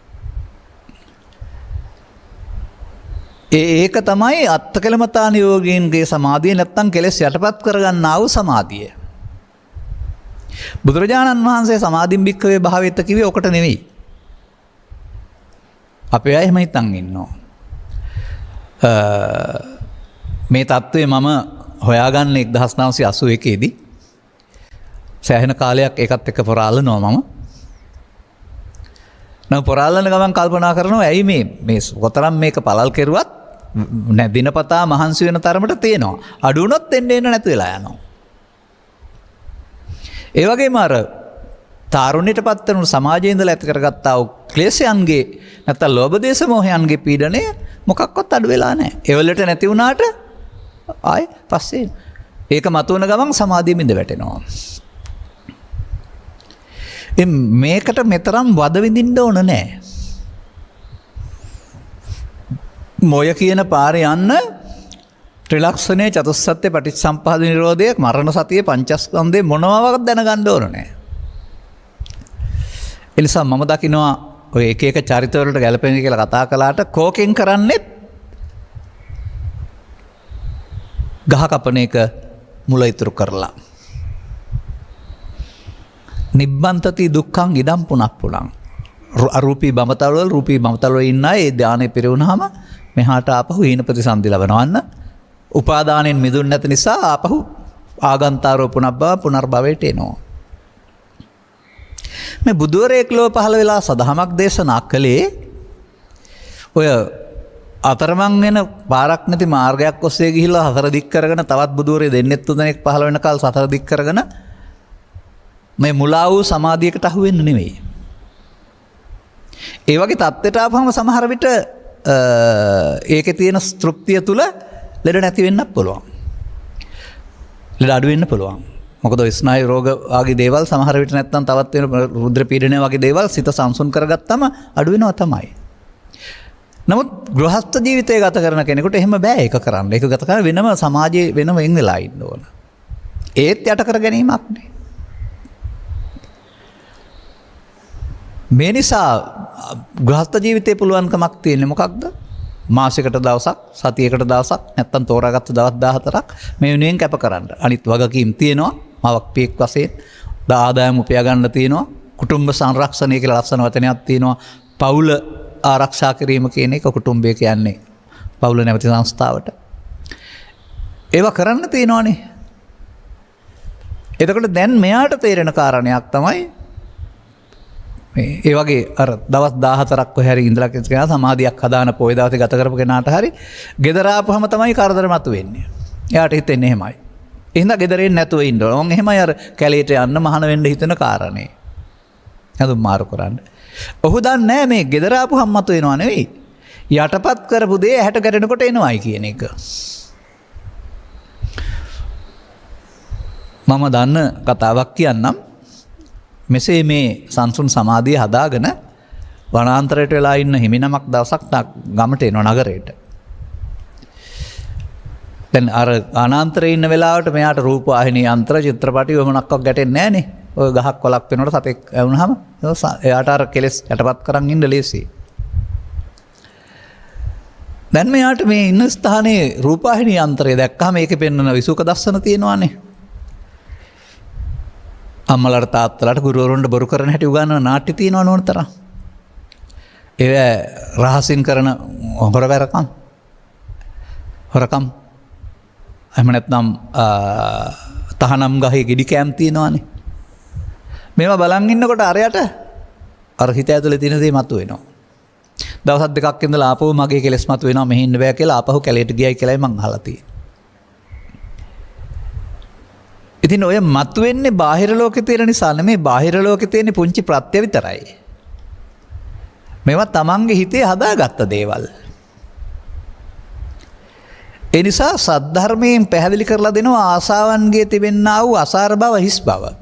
ඒක තමයි අත්තකලමතාන යෝගීන්ගේ සමාධිය නැත්තම් කෙලෙස් යටපත් කරගන්නා වූ සමාධිය. බුදුරජාණන් වහන්සේ සමාධින් භික්ඛවේ භාවෙත කිව්වේ ඔකට නෙවෙයි. අපේ අය එහෙම හිතන් ඉන්නවා. මේ தત્ත්වය මම හොයාගන්නේ 1981 දී. සෑහෙන කාලයක් ඒකත් එක්ක පොරාලනවා මම. නම් පොරාලන ගමන් කල්පනා කරනවා ඇයි මේ කොතරම් මේක පළල් කෙරුවත් දිනපතා මහන්සි වෙන තරමට තියෙනවා. අඩු වුණොත් එන්න නැතු වෙලා යනවා. ඒ වගේම අර තාරුණ්‍යයට පත් වෙන සමාජයේ ඉඳලා ඇති කරගත්තා වූ ක්ලේශයන්ගේ නැත්නම් ලෝභ දේශ මොහයන්ගේ පීඩනය මොකක්වත් අඩු වෙලා නැහැ. ඒ වලට නැති වුණාට ආයි පස්සේ ඒක මතුවන ගමන් සමාධිය මිද වැටෙනවා. මේකට මෙතරම් වද විඳින්න ඕන නැහැ. මොය කියන පාරේ යන්න ත්‍රිලක්ෂණයේ චතුස්සත්‍ය පටිච්චසම්පාද නිරෝධය මරණ සතිය පංචස්කන්ධේ මොනවාවත් දැනගන්න ඕන නැහැ. ඒ නිසා මම දකිනවා ඔය එක එක චරිතවලට ගැලපෙන කියලා කතා කළාට කෝකෙන් කරන්නේත් ගහ කපන එක මුල ඉතුරු කරලා. නිබ්බන්තති දුක්ඛං ඉදම් පුනප්පුලං. අරූපී බමතලවල රූපී බමතලවල ඉන්න අය ඒ ධානය පිරුණාම මෙහාට ආපහු හීන ප්‍රතිසන්දි ලබනවන්න. උපාදානෙන් මිදුන් නැති නිසා ආපහු ආගන්තාරෝ පුනබ්බව පුනර්භවයට එනවා. මේ බුදුවරයෙක් ලෝ පහළ වෙලා සදහමක් දේශනා කළේ ඔය අතරමං වෙන පාරක් නැති මාර්ගයක් ඔස්සේ ගිහිල්ලා හතර දික් කරගෙන තවත් බුදුවරයෙක් දෙන්නෙත් තුනෙක් පහළ වෙනකල් සතර දික් කරගෙන මේ මුලා වූ සමාධියකට අහු වෙන්න නෙවෙයි. ඒ වගේ தත්ත්වයට ආපහම සමහර විට ඒකේ තියෙන තෘප්තිය තුල ලෙඩ නැති වෙන්නත් පුළුවන්. ලෙඩ අඩු වෙන්න පුළුවන්. මොකද ස්නායු රෝග වගේ දේවල් සමහර විට නැත්තම් තවත් වෙන රුධිර පීඩනය වගේ දේවල් සිත සංසුන් කරගත්තම අඩු වෙනවා තමයි. නමුත් ගෘහස්ත ජීවිතය ගත කරන කෙනෙකුට එහෙම බෑ ඒක කරන්න. ඒක ගත කරන වෙනම සමාජයේ වෙනම වෙන් වෙලා ඉන්න ඕන. ඒත් යට කර ගැනීමක් නේ. මේ නිසා ගෘහස්ත ජීවිතේ පුළුවන්කමක් තියෙන්නේ මොකක්ද? මාසයකට දවසක්, සතියකට දවසක්, නැත්තම් තෝරාගත්ත දවස් 14ක් මේ වෙනුවෙන් කැප කරන්න. අනිත් වගකීම් තියෙනවා. මවක් පියෙක් වශයෙන් ආදායම උපයා ගන්න තියෙනවා. කුටුම්බ සංරක්ෂණය කියලා ලස්සන වචනයක් තියෙනවා. පවුල ආරක්ෂා කිරීම කියන එක කුටුම්බය කියන්නේ පවුල නැවති සංස්ථාවට. ඒවා කරන්න තියෙනවානේ. එතකොට දැන් මෙයාට තේරෙන කාරණයක් තමයි ඒ වගේ අර දවස් 14ක් කොහේ හරි ඉඳලා කෙනා සමාධියක් හදාන පොය දවසේ ගත කරපු කෙනාට හරි ගෙදර ආපුවම තමයි කරදර මතුවෙන්නේ. එයාට හිතෙන්නේ එහෙමයි. එහෙනම් ගෙදරින් නැතුව ඉන්න ඕන. මම එහෙමයි අර කැලේට යන්න මහාන වෙන්න හිතන කාරණේ. හඳුන් මාරු කරන්න. ඔහු දන්නේ නැහැ මේ ගෙදර ආපුවම මතුවෙනව නෙවෙයි. යටපත් කරපු දේ ඇහැට ගැටෙනකොට එනවයි කියන එක. මම දන්න කතාවක් කියන්නම්. මෙසේ මේ සංසුන් සමාධිය හදාගෙන වනාන්තරයට වෙලා ඉන්න හිමිනමක් දවසක් ගමට එනවා නගරයට. දැන් අර අනාන්තරේ ඉන්න වෙලාවට මෙයාට රූපවාහිනී යන්ත්‍ර චිත්‍රපටි වමනක්වත් ගැටෙන්නේ නැහනේ. ඔය ගහක් කොලක් වෙනකොට සතෙක් වුණාම එයාට අර කෙලස් යටපත් කරන් ඉන්න ලේසියි. දැන් මෙයාට මේ ඉන්න ස්ථානයේ රූපවාහිනී යන්ත්‍රය දැක්කම ඒකේ පෙන්වන විසුක දස්සන තියෙනවානේ. අම්මලට තාත්තලට ගුරුවරුන්ට බොරු කරන හැටි උගන්වන නාට්‍ය තියෙනවා නෝන තරම්. ඒව රහසින් කරන හොරකම් එහෙම නැත්නම් තහනම් ගහේ ගෙඩි කෑම් තියෙනවානේ. මේවා බලන් ඉන්නකොට අරයට අර හිත ඇතුලේ තියෙන දේ මතුවෙනවා. දවස් දෙකක් ඉඳලා ආපහු මගේ කෙලස් මතුවෙනවා මෙහි ඉන්න බෑ කියලා ආපහු කැලේට ගියයි කියලායි මං අහලා තියෙන්නේ. ඉතින් ඔය මතුවෙන්නේ බාහිර ලෝකේ තියෙන නිසා නෙමෙයි බාහිර ලෝකේ තියෙන පුංචි ප්‍රත්‍ය විතරයි. මේවා තමන්ගේ හිතේ හදාගත්ත දේවල්. ඒ නිසා සද්ධර්මයෙන් පැහැදිලි කරලා දෙනවා ආසාවන්ගේ තිබෙන්නා වූ අසාර බව හිස් බව.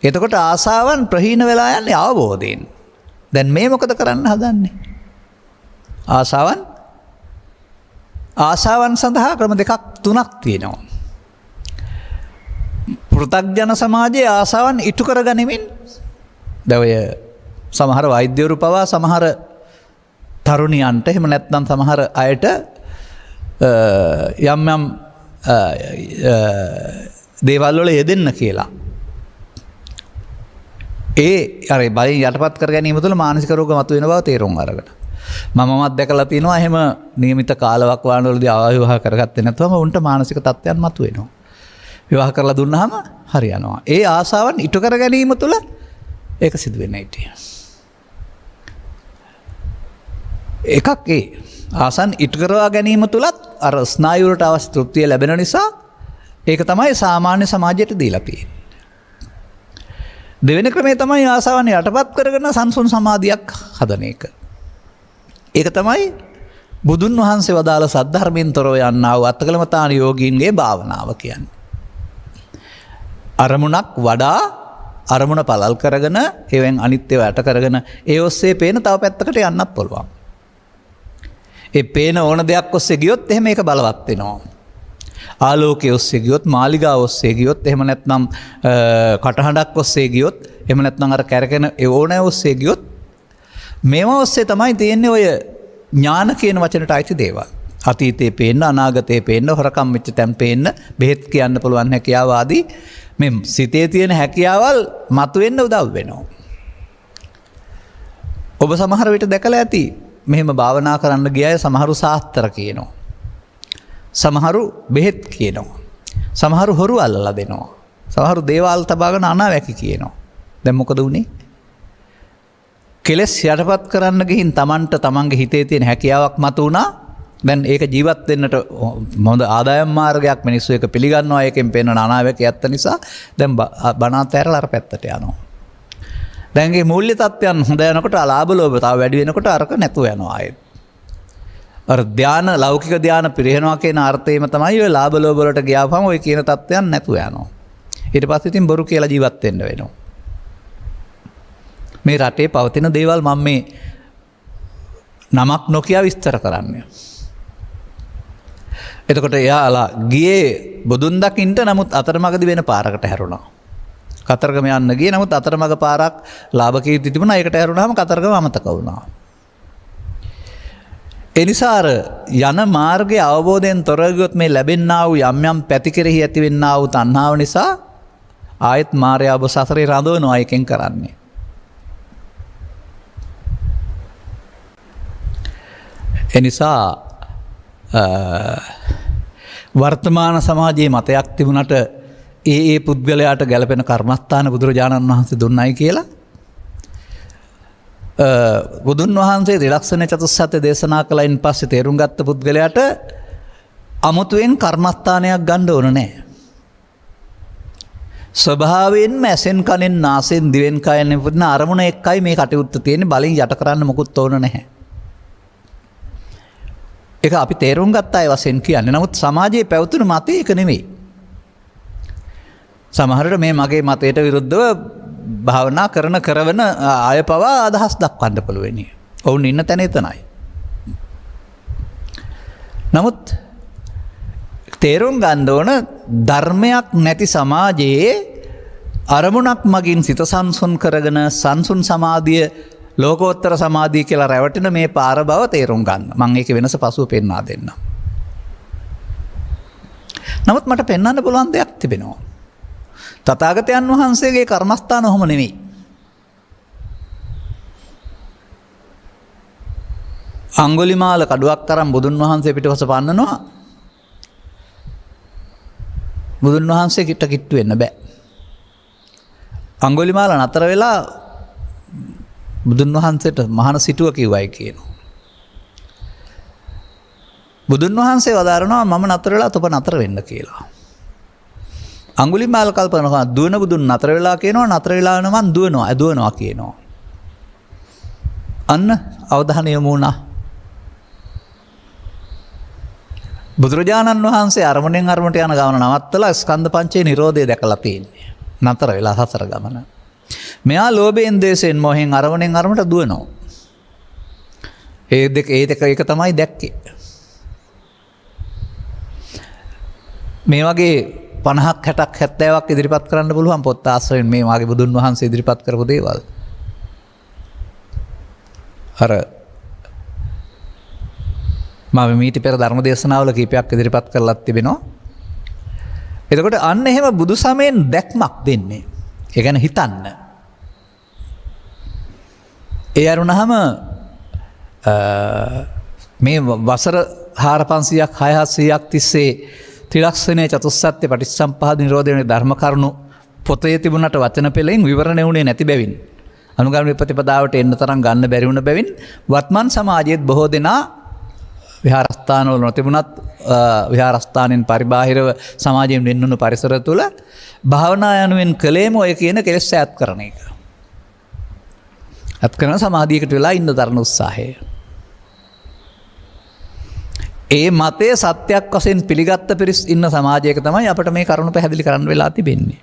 එතකොට ආසාවන් ප්‍රහීන වෙලා යන්නේ අවබෝධයෙන්. දැන් මේ මොකද කරන්න හදන්නේ? ආසාවන් සඳහා ක්‍රම දෙකක් තුනක් තියෙනවා. පෘථග්ජන සමාජයේ ආසාවන් ඉටු කරගනිමින් දැන් ඔය සමහර වෛද්‍යවරු පවා සමහර තරුණියන්ට එහෙම නැත්නම් සමහර අයට යම් දේවල් වල යෙදෙන්න කියලා. ඒ අර බලෙන් යටපත් කර ගැනීම තුළ මානසික රෝග මතුවෙන බව තේරුම් අරගෙන. මමවත් දැකලා තියෙනවා එහෙම નિયમિત කාලවක් වානවලදී ආවිවාහ කරගත්තේ නැත්නම් උන්ට මානසික තත්ත්වයන් මතුවෙනවා. විවාහ කරලා දුන්නාම හරියනවා. ඒ ආසාවන් ඉටු කර ගැනීම තුළ ඒක සිදු වෙන්නේ නැහැ. එකක් ඒ ආසන් ඉටු කරවා ගැනීම තුලත් අර ස්නායු වලට අවශ්‍ය තෘප්තිය ලැබෙන නිසා ඒක තමයි සාමාන්‍ය සමාජයට දීලා තියෙන්නේ. දෙවෙනි ක්‍රමය තමයි ආසාවන් යටපත් කරගෙන සංසුන් සමාධියක් හදන එක. ඒක තමයි බුදුන් වහන්සේ වදාළ සද්ධර්මයෙන් තොරව යන්නා වූ අත්කලමතාන යෝගීන්ගේ භාවනාව කියන්නේ. අරමුණක් වඩා අරමුණ පළල් කරගෙන ඒවෙන් අනිත්‍යව යට කරගෙන ඒ ඔස්සේ පේන තව පැත්තකට යන්නත් පුළුවන්. ඒ පේන ඕන දෙයක් ඔස්සේ ගියොත් එහෙම ඒක බලවත් වෙනවා. ආලෝකයේ ඔස්සේ ගියොත් මාලිගාව ඔස්සේ ගියොත් එහෙම නැත්නම් කටහඬක් ඔස්සේ ගියොත් එහෙම නැත්නම් අර කැරකෙන ඒ ඕනෑ ඔස්සේ ගියොත් මේවා ඔස්සේ තමයි තියෙන්නේ ඔය ඥාන කියන වචනට අයිති දේවල්. අතීතේ පේන්න අනාගතේ පේන්න හොරකම් වෙච්ච තැන් පේන්න බෙහෙත් කියන්න පුළුවන් හැකියාව ආදී මේ සිතේ තියෙන හැකියාවල් මතුවෙන්න උදව් වෙනවා. ඔබ සමහර විට දැකලා ඇති මෙහෙම භාවනා කරන්න ගිය අය සමහරු සාස්ත්‍ර කියනවා. සමහරු බෙහෙත් කියනවා. සමහරු හොරු අල්ලලා දෙනවා. සමහරු දේවාල් තබාගෙන අනාවැකි කියනවා. දැන් මොකද වුනේ? කෙලස් යටපත් කරන්න ගිහින් Tamanට Tamanගේ හිතේ තියෙන හැකියාවක් මතු වුණා. දැන් ඒක ජීවත් වෙන්නට හොඳ ආදායම් මාර්ගයක් මිනිස්සු ඒක පිළිගන්නවා. ඒකෙන් පේන අනාවැකි ඇත්ත නිසා දැන් බණත් ඇරලා අර පැත්තට යනවා. දැන්ගේ මූල්‍ය තත්ත්වයන් හොඳ යනකොට ලාභ ලෝභ තව වැඩි වෙනකොට අරක නැතුව යනවා ආයෙත්. අර ධාන ලෞකික ධාන පිරිනවනවා කියන අර්ථයම තමයි ඔය ලාභ ලෝභ වලට ගියාපම ඔය කියන තත්ත්වයන් නැතුව යනවා. ඊට පස්සේ ඉතින් බොරු කියලා ජීවත් වෙන්න වෙනවා. මේ රටේ පවතින දේවල් මම මේ නමක් නොකිය විස්තර කරන්නේ. එතකොට එයාලා ගියේ බුදුන් දකින්න නමුත් අතරමඟදී වෙන පාරකට හැරුණා. කතරගම යන්න ගියේ නමුත් අතරමඟ පාරක් ලාභ කීර්ති තිබුණා. ඒකට හැරුණාම කතරගම අමතක වුණා. ඒ නිසා අර යන මාර්ගයේ අවබෝධයෙන් තොර ගියොත් මේ ලැබෙන්නා වූ යම් යම් පැති කෙරෙහි ඇතිවෙන්නා වූ තණ්හාව නිසා ආයත් මාර්යා ඔබ සසරේ රඳවනවා. එකෙන් කරන්නේ එනිසා වර්තමාන සමාජයේ මතයක් තිබුණට ඒ පුද්ගලයාට ගැලපෙන කර්මස්ථාන බුදුරජාණන් වහන්සේ දුන්නයි කියලා බුදුන් වහන්සේ ත්‍රිලක්ෂණ චතුස්සත්‍ය දේශනා කළයින් පස්සේ තේරුම් ගත්ත පුද්ගලයාට අමුතුවෙන් කර්මස්ථානයක් ගන්න ඕන නැහැ. ස්වභාවයෙන්ම ඇසෙන් කනෙන් නාසයෙන් දිවෙන් කයෙන් පුදුන අරමුණ එක්කයි මේ කටයුත්ත තියෙන්නේ. බලෙන් යට කරන්න මොකුත් ඕන නැහැ. ඒක අපි තේරුම් ගත්ත අය වශයෙන් කියන්නේ. නමුත් සමාජයේ පැවතුණු මතය ඒක නෙමෙයි. සමහරට මේ මගේ මතයට විරුද්ධව භාවනා කරන අය පවා අදහස් දක්වන්න පුළුවනි. ඔවුන් ඉන්න තැන එතනයි. නමුත් තේරුම් ගන්න ඕන ධර්මයක් නැති සමාජයේ අරමුණක් මගින් සිත සංසුන් කරගෙන සංසුන් සමාධිය ලෝකෝත්තර සමාධිය කියලා රැවටෙන මේ පාර බව තේරුම් ගන්න. මම ඒක වෙනස පසුව පෙන්වා දෙන්නම්. නමුත් මට පෙන්වන්න පුළුවන් දෙයක් තිබෙනවා. තථාගතයන් වහන්සේගේ කර්මස්ථාන ඔහොම නෙවෙයි. අඟුලිමාල කඩුවක් තරම් බුදුන් වහන්සේ පිටපස පන්නනවා. බුදුන් වහන්සේ කිට්ටු වෙන්න බෑ. අඟුලිමාල නතර වෙලා බුදුන් වහන්සේට මහාන සිටුව කිව්වයි කියනවා. බුදුන් වහන්සේ වදාරනවා මම නතර වෙලා තොප නතර වෙන්න කියලා. අඟුලිමාල කල්පනා කරනවා දුවන බුදුන් නතර වෙලා කියනවා නතර වෙලා නම් දුවනවා කියනවා. අන්න අවධානය යොමු වුණා. බුදුරජාණන් වහන්සේ අරමුණෙන් අරමුණට යන ගමන නවත්තලා ස්කන්ධ පංචේ නිරෝධය දැකලා තියෙන්නේ. නතර වෙලා සසර ගමන. මෙයා ලෝභයෙන් දේශයෙන් මොහෙන් අරමුණෙන් අරමුණට දුවනවා. ඒ දෙක එක තමයි දැක්කේ. මේ වගේ 50ක් 60ක් 70ක් ඉදිරිපත් කරන්න පුළුවන් පොත් ආශ්‍රයෙන් මේ වාගේ බුදුන් වහන්සේ ඉදිරිපත් කරපු දේවල්. අර මම මීට පෙර ධර්ම දේශනාවල කීපයක් ඉදිරිපත් කරලා තිබෙනවා. එතකොට අන්න එහෙම බුදු සමයෙන් දැක්මක් දෙන්නේ. ඒ කියන්නේ හිතන්න. ඒ අරුණහම මේ වසර 4500ක් 6600ක් තිස්සේ ත්‍රිලක්ෂණයේ චතුස්සත්‍ය පටිච්චසමුප්පාද නිරෝධ වෙන ධර්ම කරුණු පොතේ තිබුණට වචන පෙළෙන් විවරණය වුණේ නැති බැවින් අනුගාමී ප්‍රතිපදාවට එන්න තරම් ගන්න බැරි වුණ බැවින් වත්මන් සමාජයේත් බොහෝ දෙනා විහාරස්ථානවල නොතිබුණත් විහාරස්ථානෙන් පරිබාහිරව සමාජයෙන් වෙන්නුණු පරිසර තුළ භාවනා යනුවෙන් කලේම ඔය කියන කෙලෙස් ඈත් කරන එක. අත් කරන සමාධියකට වෙලා ඉන්න දරන උත්සාහය. ඒ මතය සත්‍යයක් වශයෙන් පිළිගත්ත පිරිස් ඉන්න සමාජයක තමයි අපට මේ කරුණු පැහැදිලි කරන්න වෙලා තිබෙන්නේ.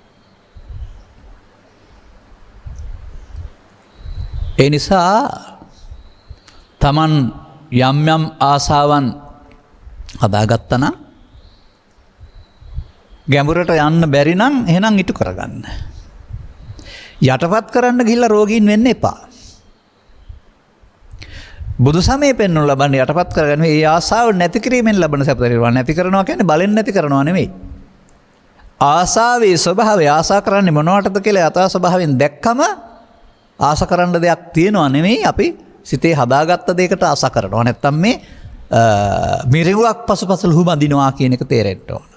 ඒ නිසා තමන් යම් යම් ආසාවන් හදාගත්තා නම් ගැඹුරට යන්න බැරි නම් එහෙනම් ඉටු කරගන්න. යටපත් කරන්න ගිහිල්ලා රෝගීන් වෙන්න එපා. බුදු සමයේ පෙන්වනු ලබන්නේ යටපත් කරගන්න මේ ආසාව නැති කිරීමෙන් ලබන සැප පරිවර්තන නැති කරනවා කියන්නේ බලෙන් නැති කරනවා නෙමෙයි. ආසාවේ ස්වභාවය ආසා කරන්නේ මොනවටද කියලා යථා ස්වභාවයෙන් දැක්කම ආසා කරන්න දෙයක් තියෙනවා නෙමෙයි අපි සිතේ හදාගත්ත දෙයකට ආසා කරනවා. නැත්තම් මේ මිරිඟුවක් පසුපස ලුහු බඳිනවා කියන එක තේරෙන්න ඕන.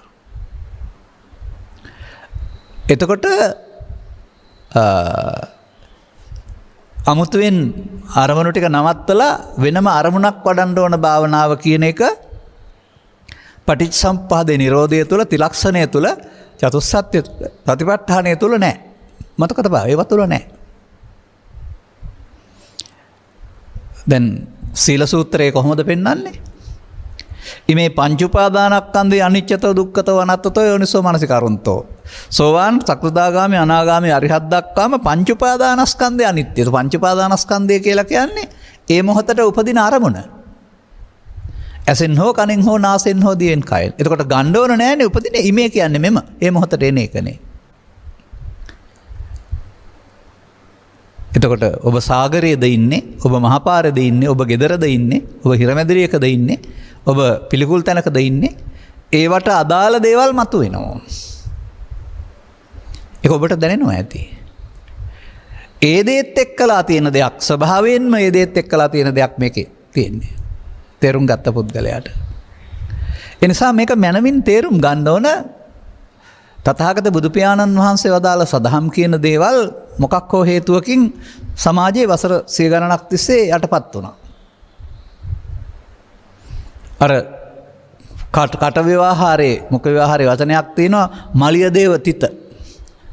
එතකොට අමුතුවෙන් අරමුණු ටික නවත්තලා වෙනම අරමුණක් වඩන්න ඕන භාවනාව කියන එක පටිච්චසමුප්පාදේ නිරෝධය තුළ ත්‍රිලක්ෂණය තුළ චතුස්සත්‍ය ප්‍රතිපත්තාණය තුළ නැහැ. මතක තබා ඒව තුළ නැහැ. දැන් සීල සූත්‍රයේ කොහොමද පෙන්වන්නේ? ඉමේ පංච උපාදානස්කන්ධේ අනිච්චතෝ දුක්ඛතෝ අනාත්තතෝ යෝනිසෝ මනසිකාරුන්තෝ. සෝවාන් සකෘදාගාමි අනාගාමි අරිහත් දක්වාම පංච උපාදානස්කන්ධය අනිත්‍ය. පංච උපාදානස්කන්ධය කියලා කියන්නේ ඒ මොහොතට උපදින අරමුණ. ඇසෙන් හෝ කනෙන් හෝ නාසෙන් හෝ දිවෙන් කයෙන්. එතකොට ගන්න ඕන නෑනේ උපදින ඉමේ කියන්නේ මෙම ඒ මොහොතට එන එකනේ. එතකොට ඔබ සාගරයේද ඉන්නේ, ඔබ මහපාරේද ඉන්නේ, ඔබ ගෙදරද ඉන්නේ, ඔබ හිරමැදිරියකද ඉන්නේ, ඔබ පිළිකුල් තැනකද ඉන්නේ, ඒවට අදාළ දේවල් මතුවෙනවා. ඒක ඔබට දැනෙනවා ඇති. ඒ දේත් එක්කලා තියෙන දෙයක් ස්වභාවයෙන්ම ඒ දේත් එක්කලා තියෙන දෙයක් මේකේ තියෙන්නේ. තේරුම් ගත්ත පුද්ගලයාට. ඒ නිසා මේක මනමින් තේරුම් ගන්න ඕන තථාගත බුදුපියාණන් වහන්සේ වදාළ සදහම් කියන දේවල් මොකක් හෝ හේතුවකින් සමාජයේ වසර 100 ගණනක් තිස්සේ යටපත් වුණා. අර කට ව්‍යවහාරයේ මුඛ ව්‍යවහාරයේ වචනයක් තියෙනවා මලිය දේව තිත.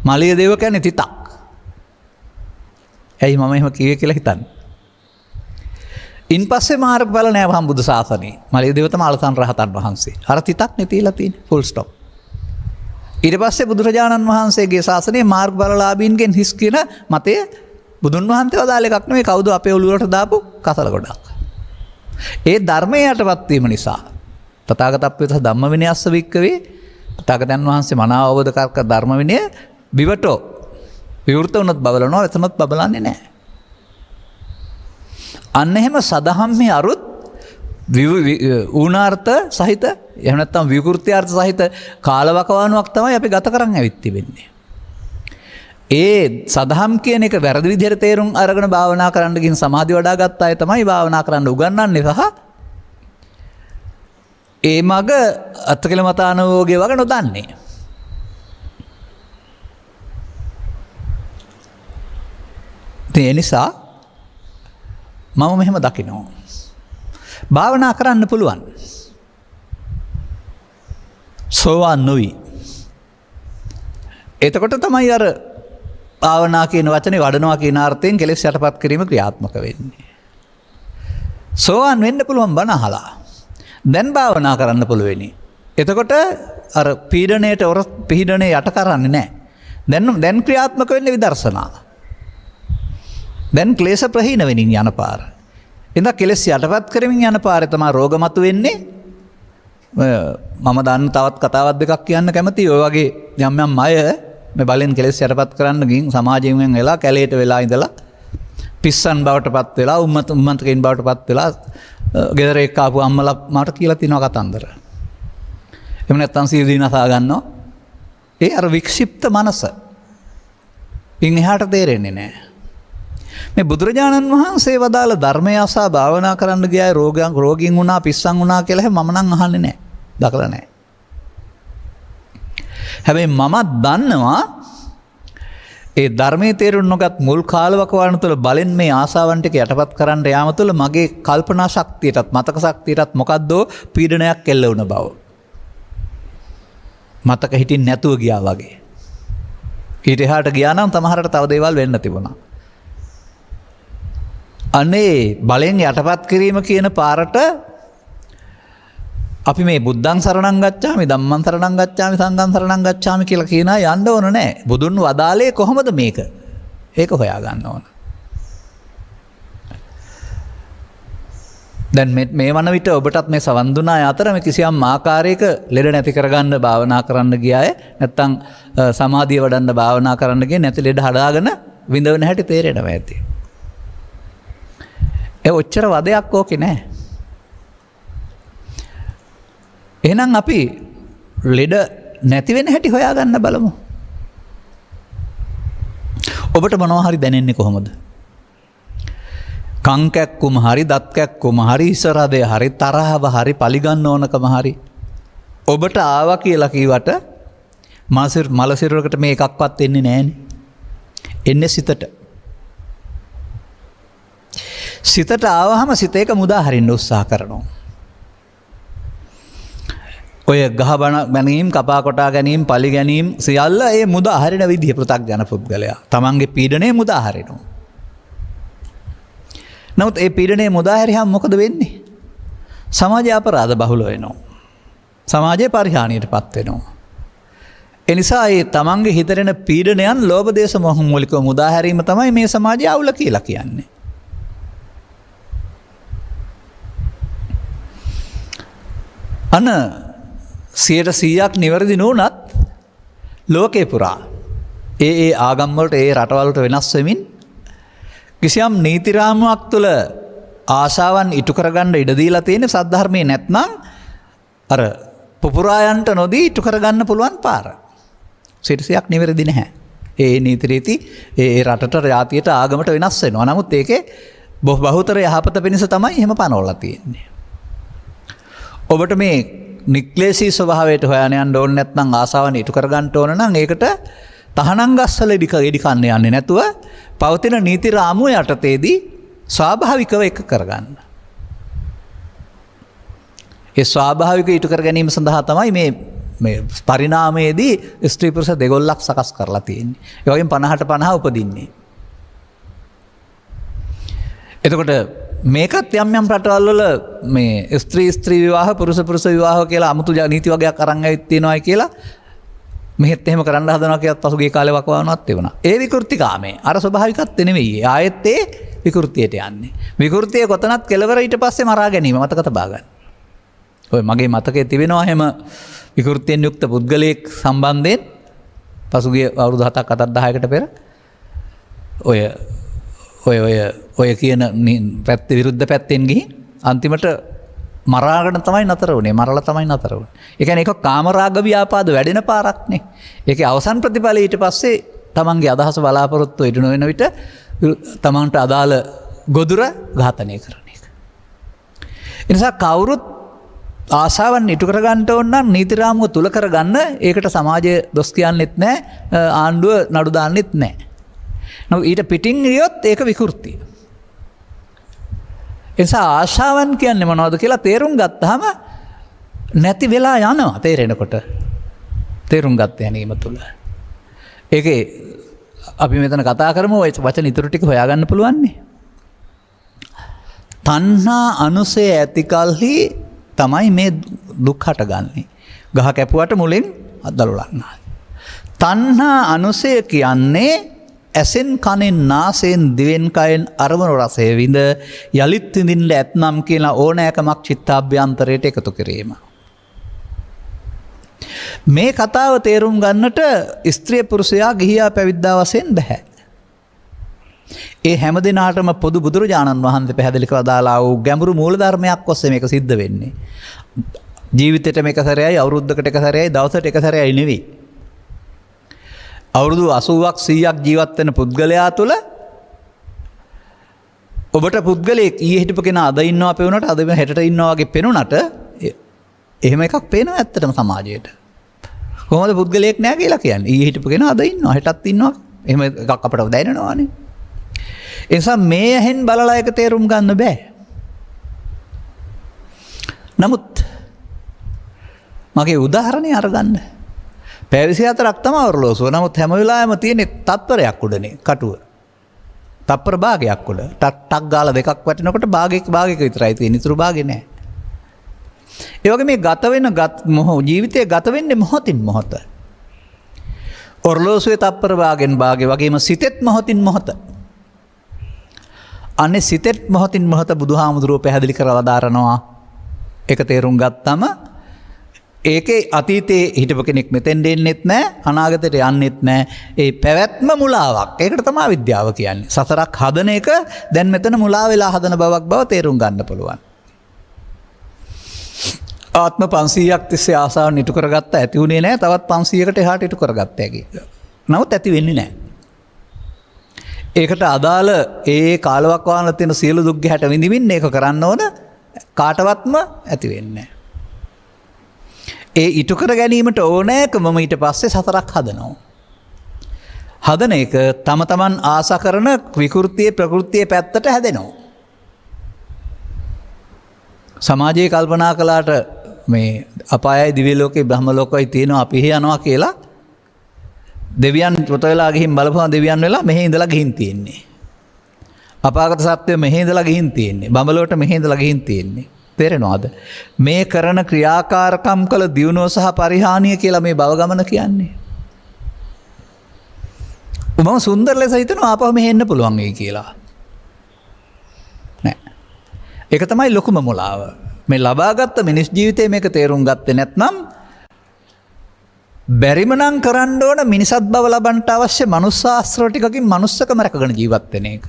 මලිය දේව කියන්නේ තිතක්. ඇයි මම එහෙම කිව්වේ කියලා හිතන්නේ. ඉන් පස්සේ මාර්ගඵල නෑ වහම් බුදු සාසනේ. මලිය දේව තමයි අලසන් රහතන් වහන්සේ. අර තිතක් නේ තියලා තියෙන්නේ. Full stop. ඊට පස්සේ බුදුරජාණන් වහන්සේගේ ශාසනයේ මාර්ගඵලලාභීන්ගෙන් හිස් කියන මතය බුදුන් වහන්සේ වදාළ එකක් නෙවෙයි කවුද අපේ ඔළුවට දාපු කසල ගොඩක්. ඒ ධර්මයේ යටපත් වීම නිසා තථාගතප්පේත ධම්ම විනයස්ස වික්කවේ තථාගතයන් වහන්සේ මනාව අවබෝධ කරක ධර්ම විනය විවටෝ විවෘත වුණත් බබලනවා එතනත් බබලන්නේ නැහැ. අන්න එහෙම සදහම්හි අරුත් ඌනාර්ථ සහිත එහෙම නැත්නම් විකෘත්‍යාර්ථ සහිත කාලවකවානුවක් තමයි අපි ගත කරන් ඇවිත් තිබෙන්නේ. ඒ සදහම් කියන එක වැරදි විදිහට තේරුම් අරගෙන භාවනා කරන්න ගිහින් සමාධි වඩා ගත්ත අය තමයි භාවනා කරන්න උගන්වන්නේ සහ ඒ මග අත්කල මතානුභෝගය වගේ නොදන්නේ. ඒ නිසා මම මෙහෙම දකිනවා. භාවනා කරන්න පුළුවන්. සෝවාන් නොවි. එතකොට තමයි අර භාවනා කියන වචනේ වඩනවා කියන අර්ථයෙන් කෙලෙස් යටපත් කිරීම ක්‍රියාත්මක වෙන්නේ. සෝවාන් වෙන්න පුළුවන් බණ අහලා. දැන් භාවනා කරන්න පුළුවෙනි. එතකොට අර පීඩණය යට කරන්නේ නැහැ. දැන් ක්‍රියාත්මක වෙන්නේ විදර්ශනා. දැන් ක්ලේශ ප්‍රහීන වෙමින් යන පාර. ඉතින් කෙලෙස් යටපත් කරමින් යන පාරේ තමයි රෝග මතුවෙන්නේ. මම දන්න තවත් කතාවක් දෙකක් කියන්න කැමතියි. ඔය වගේ යම් අය මේ බලෙන් කෙලෙස් යටපත් කරන්න ගින් සමාජයෙන් වෙලා කැලේට වෙලා ඉඳලා පිස්සන් බවට පත් වෙලා උම්මතකින් බවට පත් වෙලා ගෙදර එක්ක ආපු අම්මලා මට කියලා තිනවා කතන්දර. එහෙම නැත්නම් සීල දිනසා ගන්නවා. ඒ අර වික්ෂිප්ත මනස. ඉන් එහාට තේරෙන්නේ නැහැ. මේ බුදුරජාණන් වහන්සේ වදාළ ධර්මය අසා භාවනා කරන්න ගියා රෝගීන් වුණා පිස්සන් වුණා කියලා මම නම් අහන්නේ නැහැ. දකලා නැහැ. හැබැයි මම දන්නවා ඒ ධර්මයේ තේරුම් නොගත් මුල් කාලවකවානුව තුළ බලෙන් මේ ආසාවන් ටික යටපත් කරන්න යාම තුළ මගේ කල්පනා ශක්තියටත් මතක ශක්තියටත් මොකද්ද පීඩනයක් එල්ල වුණ බව. මතක හිටින් නැතුව ගියා වගේ. ඊට එහාට ගියා නම් තමහරට තව දේවල් වෙන්න තිබුණා. අනේ බලෙන් යටපත් කිරීම කියන පාරට අපි මේ බුද්ධං සරණං ගච්ඡාමි ධම්මං සරණං ගච්ඡාමි සංඝං සරණං ගච්ඡාමි කියලා කියනා යන්න ඕන නෑ. බුදුන් වදාලේ කොහොමද මේක? ඒක හොයා ගන්න ඕන. දැන් මේ වන විට ඔබටත් මේ සවන් දුනා අතර මේ කිසියම් ආකාරයක ලෙඩ නැති කරගන්න භාවනා කරන්න ගියාය. නැත්තම් සමාධිය වඩන්න භාවනා කරන්න ගියේ නැති ලෙඩ හදාගෙන විඳවන හැටි තේරෙනවා ඇති. ඒ ඔච්චර වදයක් ඕකේ නෑ. එහෙනම් අපි ලෙඩ නැති වෙන හැටි හොයාගන්න බලමු. ඔබට මොනවා හරි දැනෙන්නේ කොහොමද? කං කැක්කුම හරි දත් කැක්කුම හරි ඉසරදේ හරි තරහව හරි පලිගන්න ඕනකම හරි ඔබට ආවා කියලා කිව්වට මල සිරුරකට මේ එකක්වත් එන්නේ නැහනේ. එන්නේ සිතට. සිතට ආවහම සිත එක මුදා හරින්න උත්සාහ කරනවා. ඔය ගහ බැනීම් කපා කොටා ගැනීම පලි ගැනීම සියල්ල ඒ මුදා හරින විදිහ පෘථග්ජන පුද්ගලයා තමන්ගේ පීඩනය මුදා හරිනවා. නමුත් ඒ පීඩනය මුදා හැරියාම මොකද වෙන්නේ? සමාජ අපරාධ බහුල වෙනවා. සමාජයේ පරිහානියටපත් වෙනවා. ඒ නිසා ඒ තමන්ගේ හිතරෙන පීඩනයන් ලෝභ දේශ මොහ මූලිකව මුදා හැරීම තමයි මේ සමාජයේ අවුල කියලා කියන්නේ. අන 100% නිවැරදි නොවුනත් ලෝකේ පුරා ඒ ආගම් වලට ඒ රටවල් වලට වෙනස් වෙමින් කිසියම් නීති රාමුවක් තුළ ආශාවන් ඉටු කරගන්න ඉඩ දීලා තියෙන සද්ධර්මයේ නැත්නම් අර පුපුරායන්ට නොදී ඉටු කරගන්න පුළුවන් පාර. 100% නිවැරදි නැහැ. ඒ නීති රීති ඒ රටට ජාතියට ආගමට වෙනස් වෙනවා. නමුත් ඒකේ බහුතර යහපත පිණිස තමයි එහෙම පනවලා තියෙන්නේ. ඔබට මේ නික්ලේශී ස්වභාවයට හොයන්න යන්න ඕනේ නැත්නම් ආසාවන් ඉටු කරගන්න ඕන නම් ඒකට තහනම් ගස්වල ඉදි කන්න යන්නේ නැතුව පවතින නීති රාමුව යටතේදී ස්වාභාවිකව එක කරගන්න. ඒ ස්වාභාවික ඉටු කර ගැනීම සඳහා තමයි මේ පරිණාමයේදී ස්ත්‍රී පුරුෂ දෙගොල්ලක් සකස් කරලා තියෙන්නේ. ඒ වගේම 50ට 50 උපදින්නේ. එතකොට මේකත් යම් යම් රටවල් වල මේ ස්ත්‍රී විවාහ පුරුෂ පුරුෂ විවාහ කියලා අමුතු නීති වගේක් අරන් ඇවිත් තියෙනවා කියලා මෙහෙත් එහෙම කරන්න හදනවා කියලාත් පසුගිය කාලේ වකවානුවක් තිබුණා. ඒ විකෘතිකාමේ අර ස්වභාවිකත්වෙ නෙවෙයි. ආයෙත් ඒ විකෘතියට යන්නේ. විකෘතිය කොතනත් කෙලවර ඊට පස්සේ මරා ගැනීම මතක තබා ගන්න. ඔය මගේ මතකයේ තිබෙනවා එහෙම විකෘතියෙන් යුක්ත පුද්ගලයෙක් සම්බන්ධයෙන් පසුගිය අවුරුදු 7ක් 8ක් 10කට පෙර ඔය කියන පැත්ත විරුද්ධ පැත්තෙන් ගිහින් අන්තිමට මරාගෙන තමයි නතර වුණේ. මරලා තමයි නතර වුණේ. ඒ කියන්නේ ඒක කාමරාග ව්‍යාපාද වැඩෙන පාරක්නේ. ඒකේ අවසන් ප්‍රතිඵලය ඊට පස්සේ තමන්ගේ අදහස බලාපොරොත්තු ඉදු නොවන විට තමන්ට අදාළ ගොදුර ඝාතනය කරන එක. ඒ නිසා කවුරුත් ආසාවන් ඉටු කරගන්න ඕන නම් නීති රාමුව තුල කරගන්න ඒකට සමාජය දොස් කියන්නෙත් නැහැ. ආණ්ඩුව නඩු දාන්නෙත් නැහැ. නමුත් ඊට පිටින් ගියොත් ඒක විකෘතිය. එනිසා ආශාවන් කියන්නේ මොනවද කියලා තේරුම් ගත්තාම නැති වෙලා යනවා තේරෙනකොට. තේරුම් ගන්න ගැනීම තුළ. ඒකේ අපි මෙතන කතා කරමු ඔය වචන ඉතුරු ටික හොයාගන්න පුළුවන් නේ. තණ්හා අනුසය ඇති කලෙහි තමයි මේ දුක් හටගන්නේ. ගහ කැපුවට මුලින් අදලුලන්නා. තණ්හා අනුසය කියන්නේ ඇසෙන් කනෙන් නාසයෙන් දිවෙන් කයෙන් අරමුණු රසය විඳ යලිත් විඳින්න ඇතනම් කියලා ඕනෑකමක් චිත්තාභ්‍යන්තරයට එකතු කිරීම. මේ කතාව තේරුම් ගන්නට ස්ත්‍රිය පුරුෂයා ගිහියා පැවිද්දා වශයෙන් බෑ. ඒ හැම දිනාටම පොදු බුදුරජාණන් වහන්සේ පැහැදිලි කරලා දාලා වූ ගැඹුරු මූල ධර්මයක් ඔස්සේ මේක සිද්ධ වෙන්නේ. ජීවිතේට මේක සැරයයි අවුරුද්දකට එක සැරයයි දවසට එක සැරයයි නෙවෙයි. අවුරුදු 80ක් 100ක් ජීවත් වෙන පුද්ගලයා තුළ ඔබට පුද්ගලයෙක් ඊයේ හිටපු කෙනා අද ඉන්නවා පෙවුනට අද හෙටට ඉන්නවා වගේ පෙනුනට එහෙම එකක් පේනවා ඇත්තටම සමාජයට. කොහොමද පුද්ගලයෙක් නෑ කියලා කියන්නේ? ඊයේ හිටපු කෙනා අද ඉන්නවා හෙටත් ඉන්නවා. එහෙම එකක් අපට දැනෙනවානේ. ඒ නිසා මේ ඇහෙන් බලලා එක තේරුම් ගන්න බෑ. නමුත් මගේ උදාහරණය අරගන්න. පැය 24ක් තමයි ඔරලෝසුව. නමුත් හැම වෙලාවෙම තියෙන්නේ තත්පරයක් උඩනේ කටුව. තත්පර භාගයක් උඩ. ටක් ගාලා දෙකක් වටිනකොට භාගයක විතරයි තියෙන්නේ. ඉතුරු භාගේ නැහැ. ඒ වගේ මේ ගත වෙන ජීවිතය ගත වෙන්නේ මොහොතින් මොහොත. ඔරලෝසුවේ තත්පර භාගෙන් භාගේ වගේම සිතෙත් මොහොතින් මොහොත. අනේ සිතෙත් මොහොතින් මොහොත බුදුහාමුදුරුවෝ පැහැදිලි කරලා දාරනවා. ඒක තේරුම් ගත්තම ඒකේ අතීතයේ හිටපු කෙනෙක් මෙතෙන් දෙන්නෙත් නැහැ අනාගතයට යන්නෙත් නැහැ. ඒ පැවැත්ම මුලාවක්. ඒකට තමයි විද්‍යාව කියන්නේ. සසරක් හදන එක දැන් මෙතන මුලා වෙලා හදන බවක් බව තේරුම් ගන්න පුළුවන්. ආත්ම 500ක් තිස්සේ ආසාවන් ඉටු කරගත්ත ඇති උනේ නැහැ. තවත් 500කට එහාට ඉටු කරගත්ත හැකි. නමුත් ඇති වෙන්නේ නැහැ. ඒකට අදාළ ඒ කාලවකවානුවල තියෙන සියලු දුක් ගැහැට විඳින්න ඒක කරන්න ඕන කාටවත්ම ඇති වෙන්නේ නැහැ. ඒ ඉටු කර ගැනීමට ඕනෑකම ඊට පස්සේ සතරක් හදනවා. හදන එක තම තමන් ආසා කරන විකෘතියේ ප්‍රකෘතියේ පැත්තට හැදෙනවා. සමාජයේ කල්පනා කළාට මේ අපායයි දිව්‍ය ලෝකේ බ්‍රහ්ම ලෝකයි තියෙනවා අපි යනවා කියලා දෙවියන් පොත වෙලා ගිහින් බලපුවා දෙවියන් වෙලා මෙහෙ ඉඳලා ගිහින් තියෙන්නේ. අපාගත සත්‍යය මෙහෙ ඉඳලා ගිහින් තියෙන්නේ. බඹලොවට මෙහෙ ඉඳලා ගිහින් තියෙන්නේ. තේරෙනවද? මේ කරන ක්‍රියාකාරකම් කළ දියුණුව සහ පරිහානිය කියලා මේ භව ගමන කියන්නේ. මම සුන්දර ලෙස හිතනවා ආපහු මෙහෙ එන්න පුළුවන් වෙයි කියලා. නෑ. ඒක තමයි ලොකුම මුලාව. මේ ලබාගත් මිනිස් ජීවිතේ මේක තේරුම් ගත්තේ නැත්නම් බැරිම නම් කරන්න ඕන මිනිසත් බව ලබන්නට අවශ්‍ය මනුස්සාස්ත්‍ර ටිකකින් මනුස්සකම රැකගෙන ජීවත් වෙන එක.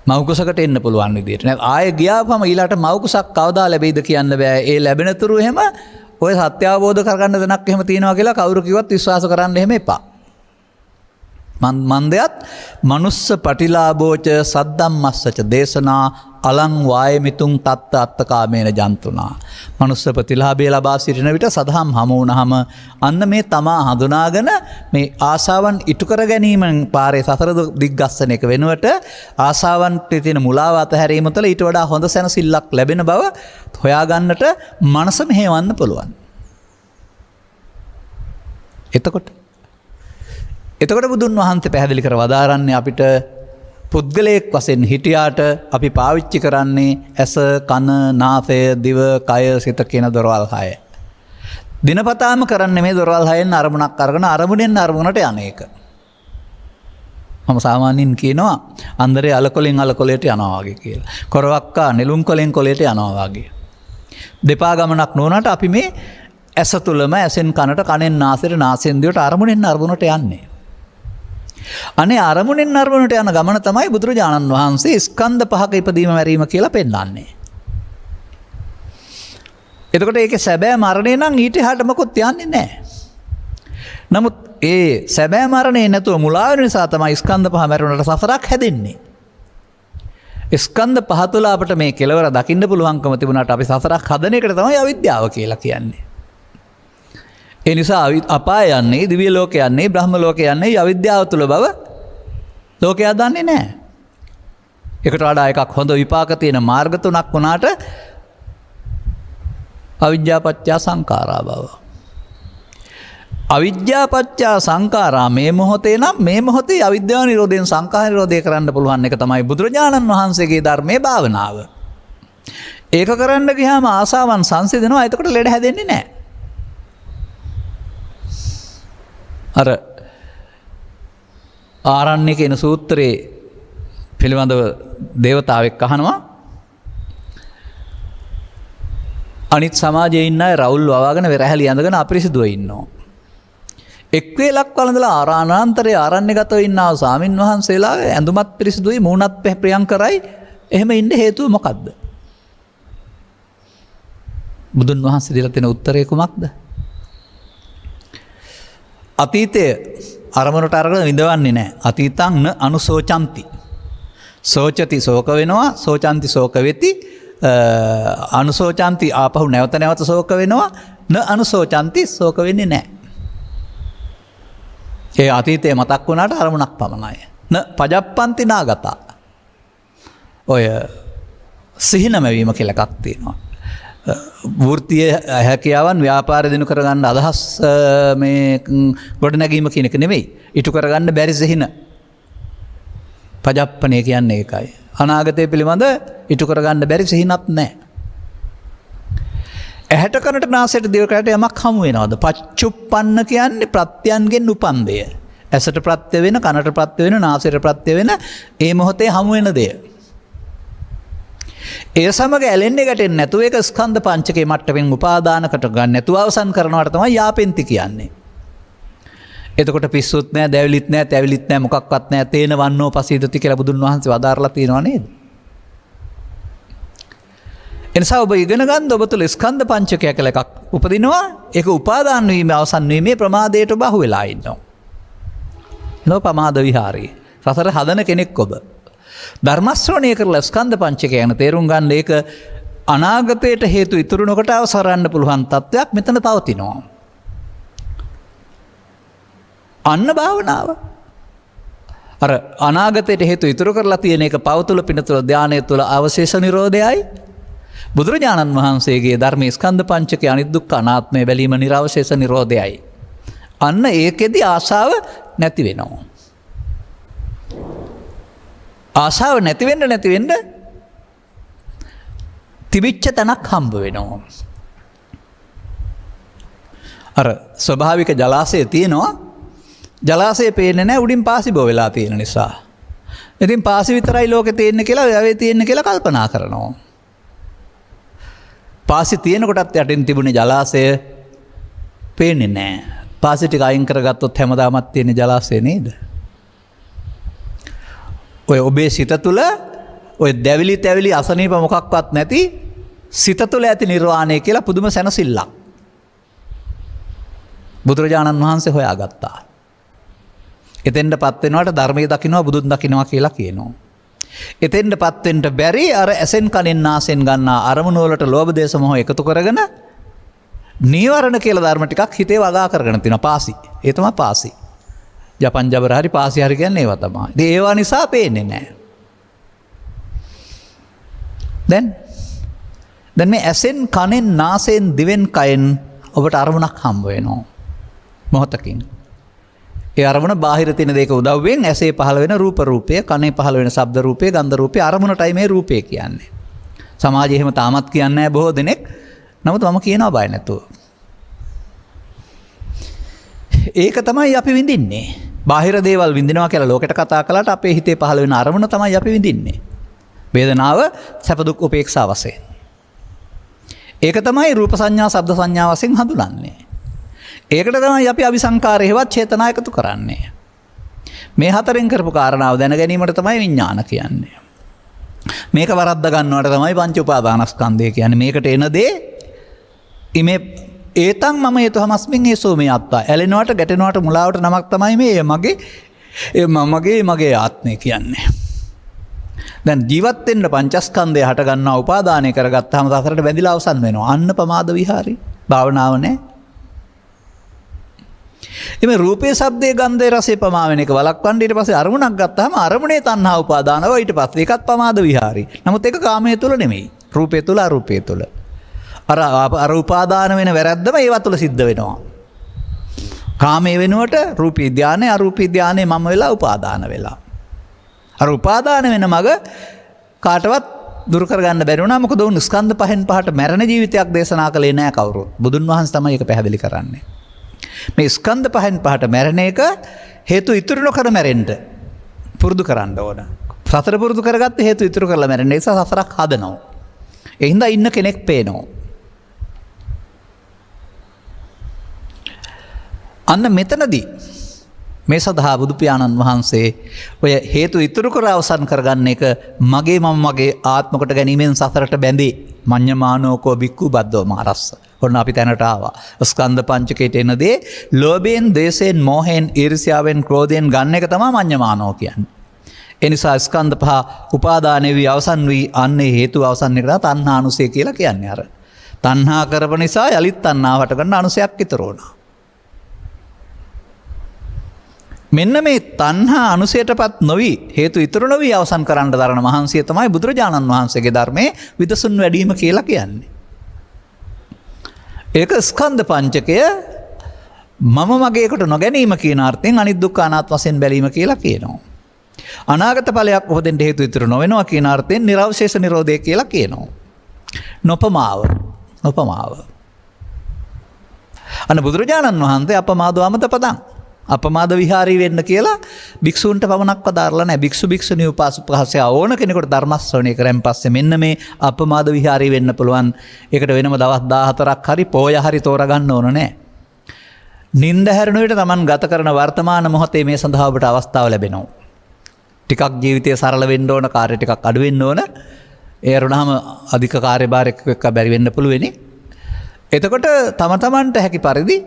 මව්කුසකට එන්න පුළුවන් විදියට. නෑ ආයෙ ගියාපම ඊළාට මව්කුසක් කවදා ලැබෙයිද කියන්න බෑ. ඒ ලැබෙන තුරු එහෙම ඔය සත්‍ය අවබෝධ කරගන්න දෙනක් එහෙම තියෙනවා කියලා කවුරු කිව්වත් විශ්වාස කරන්න එහෙම එපා. මන්දයත් මනුස්ස පටිලාබෝච සද්දම්මස්සච දේශනා අලං වායමිතුන් තත්ත අත්තකාමේන ජන්තුනා. මනුස්ස ප්‍රතිලාභය ලබා සිටින විට සදහම් හමුවනහම අන්න මේ තමා හඳුනාගෙන මේ ආසාවන් ඉටුකර ගැනීමෙන් පාරේ සසර දිග්ගස්සන එක වෙනුවට ආසාවන්ට තියෙන මුලාව අතහැරීම තුළ ඊට වඩා හොඳ සැනසෙල්ලක් ලැබෙන බව හොයාගන්නට මනස මෙහෙවන්න පුළුවන්. එතකොට බුදුන් වහන්සේ පැහැදිලි කර වදාරන්නේ අපිට පුද්ගලයෙක් වශයෙන් හිටියාට අපි පාවිච්චි කරන්නේ ඇස, කන, නාසය, දිව, කය, සිත කියන දොරවල් 6. දිනපතාම කරන්නේ මේ දොරවල් 6න් අරමුණක් අරගෙන අරමුණෙන් අරමුණට යන එක. මම සාමාන්‍යයෙන් කියනවා අන්දරේ අලකොලෙන් අලකොලයට යනවා වගේ කියලා. කොරවක්කා නෙළුම් කොලෙන් කොලයට යනවා වගේ. දෙපා ගමනක් නොවනට අපි මේ ඇස තුලම ඇසෙන් කනට, කනෙන් නාසයට, නාසයෙන් දිවට අරමුණෙන් අරමුණට යන්නේ. අනේ අරමුණෙන් අරමුණට යන ගමන තමයි බුදුරජාණන් වහන්සේ ස්කන්ධ පහක ඉපදීම මැරීම කියලා පෙන්නන්නේ. එතකොට ඒකේ සැබෑ මරණය නම් ඊට එහාට මොකොත් යන්නේ නැහැ. නමුත් ඒ සැබෑ මරණය නැතුව මුලා වෙන නිසා තමයි ස්කන්ධ පහ මැරුණට සසරක් හැදෙන්නේ. ස්කන්ධ පහ තුළ අපිට මේ කෙලවර දකින්න පුළුවන්කම තිබුණාට අපි සසරක් හදන එකට තමයි අවිද්‍යාව කියලා කියන්නේ. ඒ නිසා අපාය යන්නේ, දිව්‍ය ලෝකේ යන්නේ, බ්‍රහ්ම ලෝකේ යන්නේ අවිද්‍යාව තුල බව ලෝකයා දන්නේ නැහැ. එකට වඩා එකක් හොඳ විපාක තියෙන මාර්ග තුනක් වුණාට අවිද්‍යා පත්‍ය සංඛාරා බව. අවිද්‍යා පත්‍ය සංඛාරා මේ මොහොතේ නම් මේ මොහොතේ අවිද්‍යාව නිරෝධයෙන් සංඛාර නිරෝධය කරන්න පුළුවන් එක තමයි බුදුරජාණන් වහන්සේගේ ධර්මයේ භාවනාව. ඒක කරන්න ගියාම ආසාවන් සංසිඳනවා. එතකොට ලෙඩ හැදෙන්නේ නැහැ. අර ආරණ්‍ය කියන සූත්‍රයේ පිළිබඳව දේවතාවෙක් අහනවා අනිත් සමාජයේ ඉන්න අය රවුල් වවාගෙන වෙරහැලි ඇඳගෙන අපිරිසිදුව ඉන්නවා. එක් වේලක් වළඳලා ආරණාන්තරයේ ආරණ්‍යගතව ඉන්නා ස්වාමින් වහන්සේලා ඇඳුමත් පිරිසිදුයි, මූණත් ප්‍රියංකරයි. එහෙම ඉන්න හේතුව මොකද්ද? බුදුන් වහන්සේ දීලා තියෙන උත්තරේ කුමක්ද? අතීතය අරමුණට අරගෙන විඳවන්නේ නැහැ. අතීතං න අනුසෝචಂತಿ. සෝචති ශෝක වෙනවා, සෝචಂತಿ ශෝක වෙති, අනුසෝචಂತಿ ආපහු නැවත නැවත ශෝක වෙනවා, න අනුසෝචಂತಿ ශෝක වෙන්නේ නැහැ. ඒ අතීතය මතක් වුණාට අරමුණක් පමණයි. න පජප්පන්ති නාගතා. ඔය සිහිනම වීම කියලා එකක් තියෙනවා. වෘත්තීය හැකියාවන් ව්‍යාපාර දිනු කරගන්න අදහස් මේ ගොඩනැගීම කියන එක නෙමෙයි. ඉටු කරගන්න බැරි සිහින. පජප්පණය කියන්නේ ඒකයි. අනාගතය පිළිබඳ ඉටු කරගන්න බැරි සිහිනක් නැහැ. ඇහැට කනට නාසයට දිවකයට යමක් හමු වෙනවද? පච්චුප්පන්න කියන්නේ ප්‍රත්‍යයන්ගෙන් උපන් දෙය. ඇසට ප්‍රත්‍ය වෙන, කනට ප්‍රත්‍ය වෙන, නාසයට ප්‍රත්‍ය වෙන ඒ මොහොතේ හමු වෙන දෙය. ඒ සමග ඇලෙන්නේ ගැටෙන්නේ නැතුව ඒක ස්කන්ධ පංචකයේ මට්ටමින් උපාදානකට ගන්න නැතුව අවසන් කරනවට තමයි යාපෙන්ති කියන්නේ. එතකොට පිස්සුත් නැහැ, දැවිලිත් නැහැ, තැවිලිත් නැහැ, මොකක්වත් නැහැ. තේන වන්නෝ පසීදති කියලා බුදුන් වහන්සේ වදාරලා තියෙනව නේද? එනිසා ඔබ ඉගෙන ගන්න ඔබ තුළ ස්කන්ධ පංචකය කියලා එකක් උපදිනවා. ඒක උපාදාන වීම අවසන් වීමේ ප්‍රමාදයට ඔබ අහු වෙලා ඉන්නවා. නෝ ප්‍රමාද විහාරේ. සසර හදන කෙනෙක් ඔබ. ධර්ම ශ්‍රවණය කරලා ස්කන්ධ පංචකය ගැන තේරුම් ගන්න ඒක අනාගතයට හේතු ඉතුරු නොකොට අවසරන්න පුළුවන් තත්වයක් මෙතන පවතිනවා. අන්න භාවනාව. අර අනාගතයට හේතු ඉතුරු කරලා තියෙන එක පව තුළ, පින තුළ, ධානය තුළ අවශේෂ නිරෝධයයි. බුදුරජාණන් වහන්සේගේ ධර්මයේ ස්කන්ධ පංචකය අනිදුක්ඛ අනාත්මය බැලීම නිර්වශේෂ නිරෝධයයි. අන්න ඒකෙදි ආශාව නැති වෙනවා. ආශාව නැති වෙන්න තිබිච්ච තැනක් හම්බ වෙනවා. අර ස්වභාවික ජලාශය තියෙනවා. ජලාශය පේන්නේ නැහැ උඩින් පාසි බෝ වෙලා තියෙන නිසා. ඉතින් පාසි විතරයි ලෝකේ තියෙන්නේ කියලා වැවේ තියෙන්නේ කියලා කල්පනා කරනවා. පාසි තියෙන කොටත් යටින් තිබුණේ ජලාශය පේන්නේ නැහැ. පාසි ටික අයින් කරගත්තොත් හැමදාමත් තියෙන ජලාශය නේද? ඔය ඔබේ සිත තුළ ඔය දැවිලි තැවිලි අසනීප මොකක්වත් නැති සිත තුළ ඇති නිර්වාණය කියලා පුදුම සැනසෙල්ලක් බුදුරජාණන් වහන්සේ හොයාගත්තා. එතෙන්ට පත් වෙනවට ධර්මයේ දකින්නවා බුදුන් දකින්නවා කියලා කියනවා. එතෙන්ට පත් වෙන්න බැරි අර ඇසෙන් කනෙන් නාසෙන් ගන්නා අරමුණු වලට ලෝභ දේශ මොහ එකතු කරගෙන නීවරණ කියලා ධර්ම ටිකක් හිතේ වගා කරගෙන තිනවා පාසි. ඒ තමයි පාසි. ජපන් ජබර හරි පාසි හරි කියන්නේ ඒවා තමයි. ඉතින් ඒවා නිසා පේන්නේ නැහැ. දැන් මේ ඇසෙන් කනෙන් නාසයෙන් දිවෙන් කයෙන් ඔබට අරමුණක් හම්බ වෙනවා. මොහොතකින්. ඒ අරමුණ බාහිර තියෙන දෙයක උදව්වෙන් ඇසේ පහළ වෙන රූපය, කනේ පහළ වෙන ශබ්ද රූපය, ගන්ධ රූපය අරමුණටයි මේ රූපය කියන්නේ. සමාජයේ එහෙම තාමත් කියන්නේ නැහැ බොහෝ දෙනෙක්. නමුත් මම කියනවා බය නැතුව. ඒක තමයි අපි විඳින්නේ. බාහිර දේවල් විඳිනවා කියලා ලෝකෙට කතා කළාට අපේ හිතේ පහළ වෙන අරමුණ තමයි අපි විඳින්නේ. වේදනාව, සැප දුක් උපේක්ෂා වශයෙන්. ඒක තමයි රූප සංඥා, ශබ්ද සංඥා වශයෙන් හඳුනන්නේ. ඒකට තමයි අපි අபிසංකාර හේවත් චේතනා එකතු කරන්නේ. මේ හතරෙන් කරපු කාරණාව දැන ගැනීමට තමයි විඥාන කියන්නේ. මේක වරද්ද ගන්නවට තමයි පංච උපාදානස්කන්ධය කියන්නේ. මේකට එන දේ ඉමේ ඒතන් මම හේතුහමස්මින් ඒසෝ මේ අත්තා. ඇලෙනවට ගැටෙනවට මුලාවට නමක් තමයි මේ මගේ ආත්මය කියන්නේ. දැන් ජීවත් වෙන්න පංචස්කන්ධය හට ගන්නා උපාදානය කරගත්තාම සසරට බැඳිලා අවසන් වෙනවා. අන්න පමාද විහාරි. භාවනාව නැහැ. එමේ රූපේ, ශබ්දේ, ගන්ධේ, රසේ පමා වෙන එක වළක්වන්න ඊට පස්සේ අරමුණක් ගත්තාම අරමුණේ තණ්හා උපාදානව ඊට පස්සේ ඒකත් පමාද විහාරි. නමුත් ඒක කාමයේ තුල නෙමෙයි. රූපේ තුල, අරූපේ තුල. අර උපාදාන වෙන වැරද්දම ඒවා තුල සිද්ධ වෙනවා. කාමයේ වෙනුවට රූපී ධානය, අරූපී ධානය මම වෙලා උපාදාන වෙලා. අර උපාදාන වෙන මග කාටවත් දුරු කරගන්න බැරි වුණා. මොකද උන් ස්කන්ධ පහෙන් පහට මැරෙන ජීවිතයක් දේශනා කළේ නැහැ කවුරුත්. බුදුන් වහන්සේ තමයි ඒක පැහැදිලි කරන්නේ. මේ ස්කන්ධ පහෙන් පහට මැරෙන එක හේතු ඉතුරු නොකර මැරෙන්න පුරුදු කරන්න ඕන. සතර පුරුදු කරගත්ත හේතු ඉතුරු කරලා මැරෙන්න නිසා සසරක් හදනවා. ඒ හින්දා ඉන්න කෙනෙක් පේනවා. අන්න මෙතනදී මේ සඳහා බුදු පියාණන් වහන්සේ ඔය හේතු ඉතුරු කර අවසන් කරගන්න එක මගේ ආත්ම කොට ගැනීමෙන් සසරට බැඳේ. මඤ්ඤමානෝකෝ බික්ඛු බද්දෝ මහරස්ස. ඔන්න අපි තැනට ආවා. ස්කන්ධ පංචකයට එන දේ ලෝභයෙන්, ද්වේෂයෙන්, මෝහයෙන්, ඊර්ෂ්‍යාවෙන්, ක්‍රෝධයෙන් ගන්න එක තමයි මඤ්ඤමානෝ කියන්නේ. ඒ නිසා ස්කන්ධ පහ උපාදාන වී අවසන් වී අන්නේ හේතු අවසන් එකට තණ්හානුසය කියලා කියන්නේ. අර තණ්හා කරප නිසා යලිත් තණ්හාවට ගන්න අනුසයක් ඉතුරු වුණා. මෙන්න මේ තණ්හා අනුසයටපත් නොවි හේතු ඉතුරු නොවි අවසන් කරන්න දරන මහන්සිය තමයි බුදුරජාණන් වහන්සේගේ ධර්මයේ විදසුන් වැඩිම කියලා කියන්නේ. ඒක ස්කන්ධ පංචකය මම මගේකට නොගැනීම කියන අර්ථයෙන් අනිත් දුක්ඛ අනාත්ම වශයෙන් බැලීම කියලා කියනවා. අනාගත ඵලයක් උපදින්න හේතු ඉතුරු නොවෙනවා කියන අර්ථයෙන් නිර්වශේෂ නිරෝධය කියලා කියනවා. නොපමාව. අන්න බුදුරජාණන් වහන්සේ අපමාදව අමත පදං අපමාද විහාරී වෙන්න කියලා භික්ෂූන්ට පමණක් වදාරලා නැහැ. භික්ෂු භික්ෂුණී උපාසකහසය ඕන කෙනෙකුට ධර්ම ශ්‍රවණය කරන් පස්සේ මෙන්න මේ අපමාද විහාරී වෙන්න පුළුවන්. ඒකට වෙනම දවස් 14ක් හරි පෝය හරි තෝරගන්න ඕන නැහැ. නිින්ද හැරෙන විට Taman ගත කරන වර්තමාන මොහොතේ මේ සඳහා ඔබට අවස්ථාව ලැබෙනවා. ටිකක් ජීවිතය සරල වෙන්න ඕන, කාර්ය ටිකක් අඩු වෙන්න ඕන. ඒ වුණාම අධික කාර්යභාරයක් එක්ක බැරි වෙන්න පුළුවෙනි. එතකොට තමන්ට හැකි පරිදි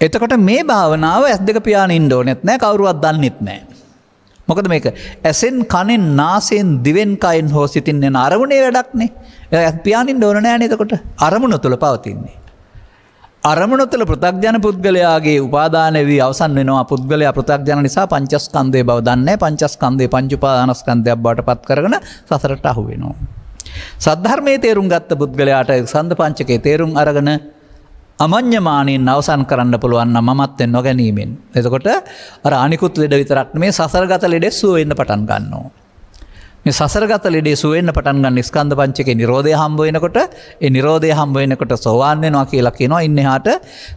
එතකොට මේ භාවනාව ඇස් දෙක පියාගෙන ඉන්න ඕනෙත් නැහැ, කවුරුවත් දන්නෙත් නැහැ. මොකද මේක ඇසෙන් කනෙන් නාසයෙන් දිවෙන් කයෙන් හෝ සිතින් යන අරමුණේ වැඩක්නේ. ඇස් පියාගෙන ඉන්න ඕන නැහැ නේද? එතකොට අරමුණ තුල පවතින්නේ. අරමුණ තුල පෘථග්ජන පුද්ගලයාගේ උපාදාන වී අවසන් වෙනවා. පුද්ගලයා පෘථග්ජන නිසා පංචස්කන්ධයේ බව දන්නේ. පංචස්කන්ධේ පංච උපාදානස්කන්ධයක් බවට පත් කරගෙන සසරට අහු වෙනවා. සද්ධර්මයේ තේරුම් ගත්ත පුද්ගලයාට ස්කන්ධ පංචකයේ තේරුම් අරගෙන අමඤ්ඤමාණයෙන් අවසන් කරන්න පුළුවන් නම් මමත්වෙන් නොගැනීමෙන්. එතකොට අර අනිකුත් ලෙඩ විතරක් නෙමේ සසරගත ලෙඩේ සුව වෙන්න පටන් ගන්නවා. මේ සසරගත ලෙඩේ සුව වෙන්න පටන් ගන්න ස්කන්ධ පංචකේ නිරෝධය හම්බ වෙනකොට ඒ නිරෝධය හම්බ වෙනකොට සෝවාන් වෙනවා කියලා කියනවා. ඉන්නහාට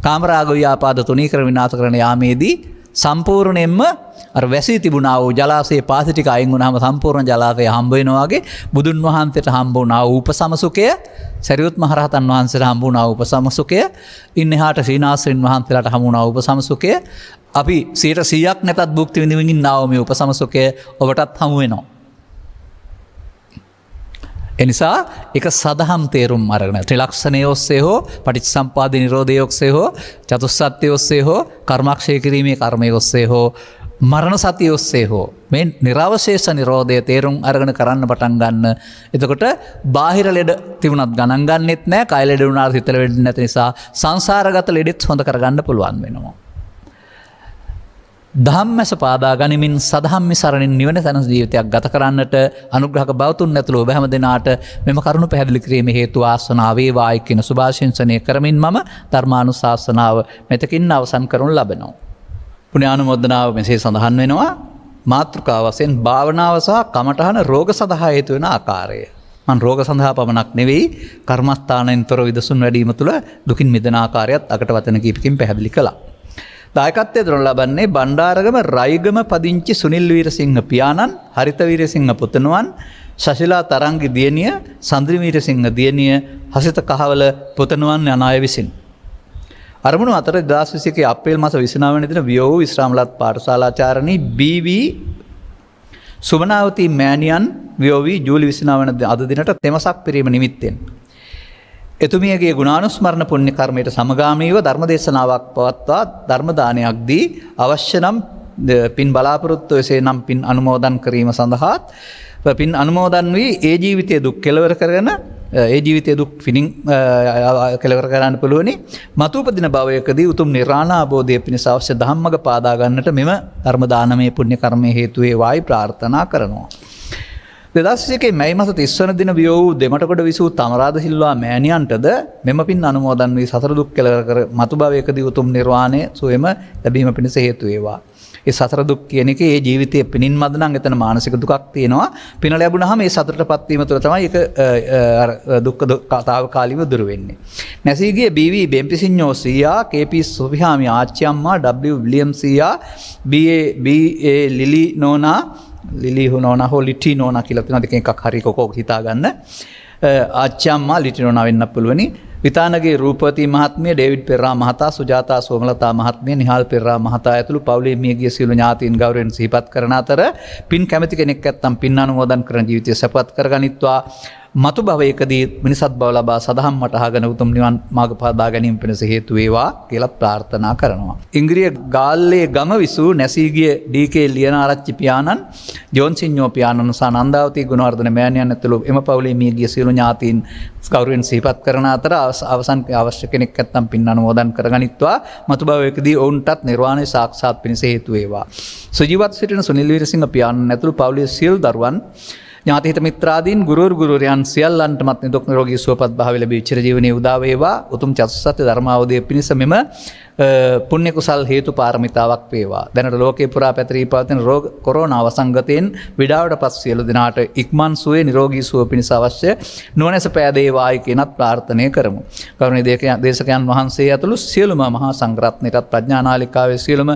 කාමරාග ව්‍යාපාද තුනී කර විනාශ කරන යාමේදී සම්පූර්ණයෙන්ම අර වැසී තිබුණා වූ ජලාශයේ පාසි ටික අයින් වුණාම සම්පූර්ණ ජලාශය හම්බ වෙනවා වගේ බුදුන් වහන්සේට හම්බ වුණා වූ උපසමසුකය, සරියුත් මහරහතන් වහන්සේට හම්බ වුණා වූ උපසමසුකය, ඉන්නහාට ශ්‍රීනාස්රින් වහන්සේලාට හම්බ වුණා වූ උපසමසුකය, අපි 100%ක් නැතත් භුක්ති විඳින්න ආව මේ උපසමසුකය ඔබටත් හමු වෙනවා. එනිසා එක සදහම් තේරුම් අරගෙන ත්‍රිලක්ෂණය ඔස්සේ හෝ පටිච්චසමුප්පාද නිරෝධය ඔස්සේ හෝ චතුස්සත්‍ය ඔස්සේ හෝ කර්මක්ෂය කිරීමේ කර්මය ඔස්සේ හෝ මරණ සතිය ඔස්සේ හෝ මේ නිරවශේෂ නිරෝධය තේරුම් අරගෙන කරන්න පටන් ගන්න. එතකොට බාහිර ලෙඩ තිබුණත් ගණන් ගන්නෙත් නෑ. කය ලෙඩ වුණාට හිත ලෙඩ නැති නිසා සංසාරගත ලෙඩෙත් හොඳ කරගන්න පුළුවන් වෙනවා. ධම්මස පාදා ගනිමින් සදහම්මි සරණින් නිවන සැනස ජීවිතයක් ගත කරන්නට අනුග්‍රහක බවතුන් ඇතුළු ඔබ හැම දෙනාට මෙම කරුණු පැහැදිලි කිරීමේ හේතු ආසනාව වේවායි කියන සුභාශිංසනය කරමින් මම ධර්මානුශාසනාව මෙතකින් අවසන් කරනු ලබනවා. පුණ්‍යානුමෝදනාව මෙසේ සඳහන් වෙනවා. මාතෘකාව වශයෙන් භාවනාව සහ කමඨහන රෝග සඳහා හේතු වෙන ආකාරය. මම රෝග සඳහා පමණක් නෙවෙයි කර්මස්ථානයෙන් තොර විදසුන් වැඩිම තුළ දුකින් මිදෙන ආකාරයත් අකට වචන කීපකින් පැහැදිලි කළා. දායකත්වයේ දරන ලබන්නේ බණ්ඩාරගම රයිගම පදිංචි සුනිල් වීරසිංහ පියාණන්, හරිත වීරසිංහ පුතණුවන්, ශශිලා තරංගි දියණිය, සඳරි වීරසිංහ දියණිය, හසිත කහවල පුතණුවන් යන අය විසින්. අරමුණු අතර 2021 අප්‍රේල් මාස 29 වෙනි දින වියෝ විශ්‍රාමලත් පාඨශාලාචාරණී බී.වී. සුමනාවති මෑණියන් වියෝවි ජූලි 29 වෙනි අද දිනට තෙමසක් පිරීම නිමිත්තෙන් එතුමියගේ ගුණානුස්මරණ පුණ්‍ය කර්මයට සමගාමීව ධර්මදේශනාවක් පවත්වා ධර්ම දානයක් දී අවශ්‍ය නම් පින් බලාපොරොත්තු එසේ නම් පින් අනුමෝදන් කිරීම සඳහාත් පින් අනුමෝදන් වී ඒ ජීවිතයේ දුක් කෙලවර කරගෙන ඒ ජීවිතයේ දුක් පිනින් කෙලවර කරන්න පුළුවනි. මතුපදින භවයකදී උතුම් නිර්වාණ අවබෝධය පිණිස අවශ්‍ය ධම්මග පාදා ගන්නට මෙම ධර්ම දානමය පුණ්‍ය කර්මයේ හේතු වේවායි ප්‍රාර්ථනා කරනවා. 2021 මැයි මාස 30 වන දින වියෝ වූ දෙමටකොඩ විසූ තමරාද සිල්වා මෑණියන්ටද මෙම පින් අනුමෝදන් වී සතර දුක් කෙලවර කර මතු භවයකදී උතුම් නිර්වාණය සුවයම ලැබීම පිණිස හේතු වේවා. ඒ සතර දුක් කියන එක ඒ ජීවිතයේ පිනින් මද නම් එතන මානසික දුකක් තියෙනවා. පින ලැබුණාම ඒ සතරටපත් වීම තුළ තමයි ඒක දුක්ඛ තාවකාලිකව දුර වෙන්නේ. නැසී ගිය බී.වී. බෙම්පිසිඤ්ඤෝ සීයා, කේ.පී. සොෆිහාමි ආච්චියම්මා, W. විලියම් සීයා, B.A. ලිලි නෝනා, ලිලි නෝනා හෝ ලිටි නෝනා කියලා තියෙනවා. දෙකෙන් එකක් හරි කොකෝ හිතා ගන්න. ආච්චියම්මා ලිටි නෝනා වෙන්න පුළුවනි. විතානගේ රූපවතී මහත්මිය, ඩේවිඩ් පෙරරා මහතා, සුජාතා සෝමලතා මහත්මිය, නිහාල් පෙරරා මහතා ඇතුළු පවුලේ මියගිය සියලු ඥාතීන් ගෞරවයෙන් සිහිපත් කරන අතර පින් කැමැති කෙනෙක් නැත්නම් පින් අනුමෝදන් කරන ජීවිතය සපවත් කරගනිත්වා. මතු භවයකදී මිනිසත් බව ලබා සදහම් වටහාගෙන උතුම් නිවන් මාර්ග පාදා ගැනීම පිණිස හේතු වේවා කියලා ප්‍රාර්ථනා කරනවා. ඉංග්‍රීය ගාල්ලේ ගම විසූ නැසී ගිය ඩී.කේ. ලියනාරච්චි පියාණන්, ජෝන්සිඤ්ඤෝ පියාණන් සහ නන්දාවතී ගුණවර්ධන මෑණියන් ඇතුළු එම පවුලේ මියගිය සියලු ඥාතීන් ගෞරවයෙන් සිහිපත් කරන අතර අවසන් අවශ්‍ය කෙනෙක් නැත්නම් පින් අනුමෝදන් කරගනිත්වා. මතු භවයකදී ඔවුන්ටත් නිර්වාණය සාක්ෂාත් පිණිස හේතු වේවා. සුජීවත් සිටින සුනිල් වීරසිංහ පියාණන් ඇතුළු පවුලේ සියලු දරුවන්, ඥාති හිත මිත්‍රාදීන්, ගුරුවරු ගුරුවරයන් සියල්ලන්ටමත් නිදුක් නිරෝගී සුවපත් භාවය ලැබී චිරජීවනයේ උදා වේවා. උතුම් චතුස්සත්‍ය ධර්මාවබෝධය පිණිස මෙම පුණ්‍ය කුසල් හේතු පාරමිතාවක් වේවා. දැනට ලෝකේ පුරා පැතිරී පවතින රෝග කොරෝනා වසංගතයෙන් විඩාවට පස් සියලු දෙනාට ඉක්මන් සුවය නිරෝගී සුව පිණිස අවශ්‍ය නුවණැස පෑදේවායි කියනත් ප්‍රාර්ථනා කරමු. කරුණීය දේශකයන් වහන්සේ ඇතුළු සියලුම මහා සංඝරත්නයටත් ප්‍රඥා නාලිකාවේ සියලුම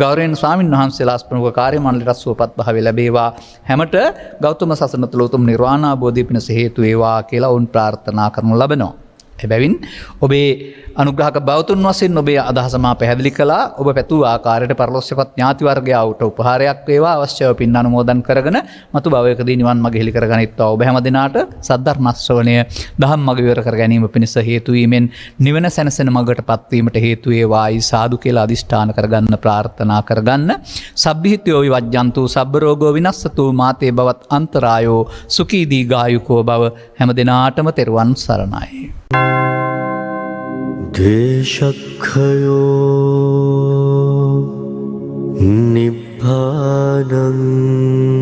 ගෞරවනීය ස්වාමින් වහන්සේලා ප්‍රමුඛ කාර්ය මණ්ඩලයට සුවපත් භාවය ලැබේවා. හැමත ගෞතම සසන තුළ උතුම් නිර්වාණ අවබෝධය පිණිස හේතු වේවා කියලා වුන් ප්‍රාර්ථනා කරනු ලබනවා. එබැවින් ඔබේ අනුග්‍රහක බවතුන් වශයෙන් ඔබේ අදහස මා පැහැදිලි කළා. ඔබ පැතු ආකාරයට පරලොස්සපත් ඥාති වර්ගයාට උපහාරයක් වේවා. අවශ්‍යව පින් අනුමෝදන් කරගෙන මතු භවයකදී නිවන් මඟ හෙළි කරගනිත්වා. ඔබ හැම දිනාට සද්ධර්ම ශ්‍රවණය දහම් මඟ විවර කර ගැනීම පිණිස හේතු වීමෙන් නිවන සැනසෙන මඟටපත් වීමට හේතු වේවායි සාදු කියලා අදිෂ්ඨාන කරගන්න ප්‍රාර්ථනා කරගන්න. සබ්බිහිත්‍යෝ විවජ්ජන්තු සබ්බ රෝගෝ විනස්සතු මාතේ බවත් අන්තරායෝ සුඛී දීඝායුකෝ භව. හැම දිනාටම තෙරුවන් සරණයි. දේශක්ඛයෝ, นิพพานัง නිබ්බානං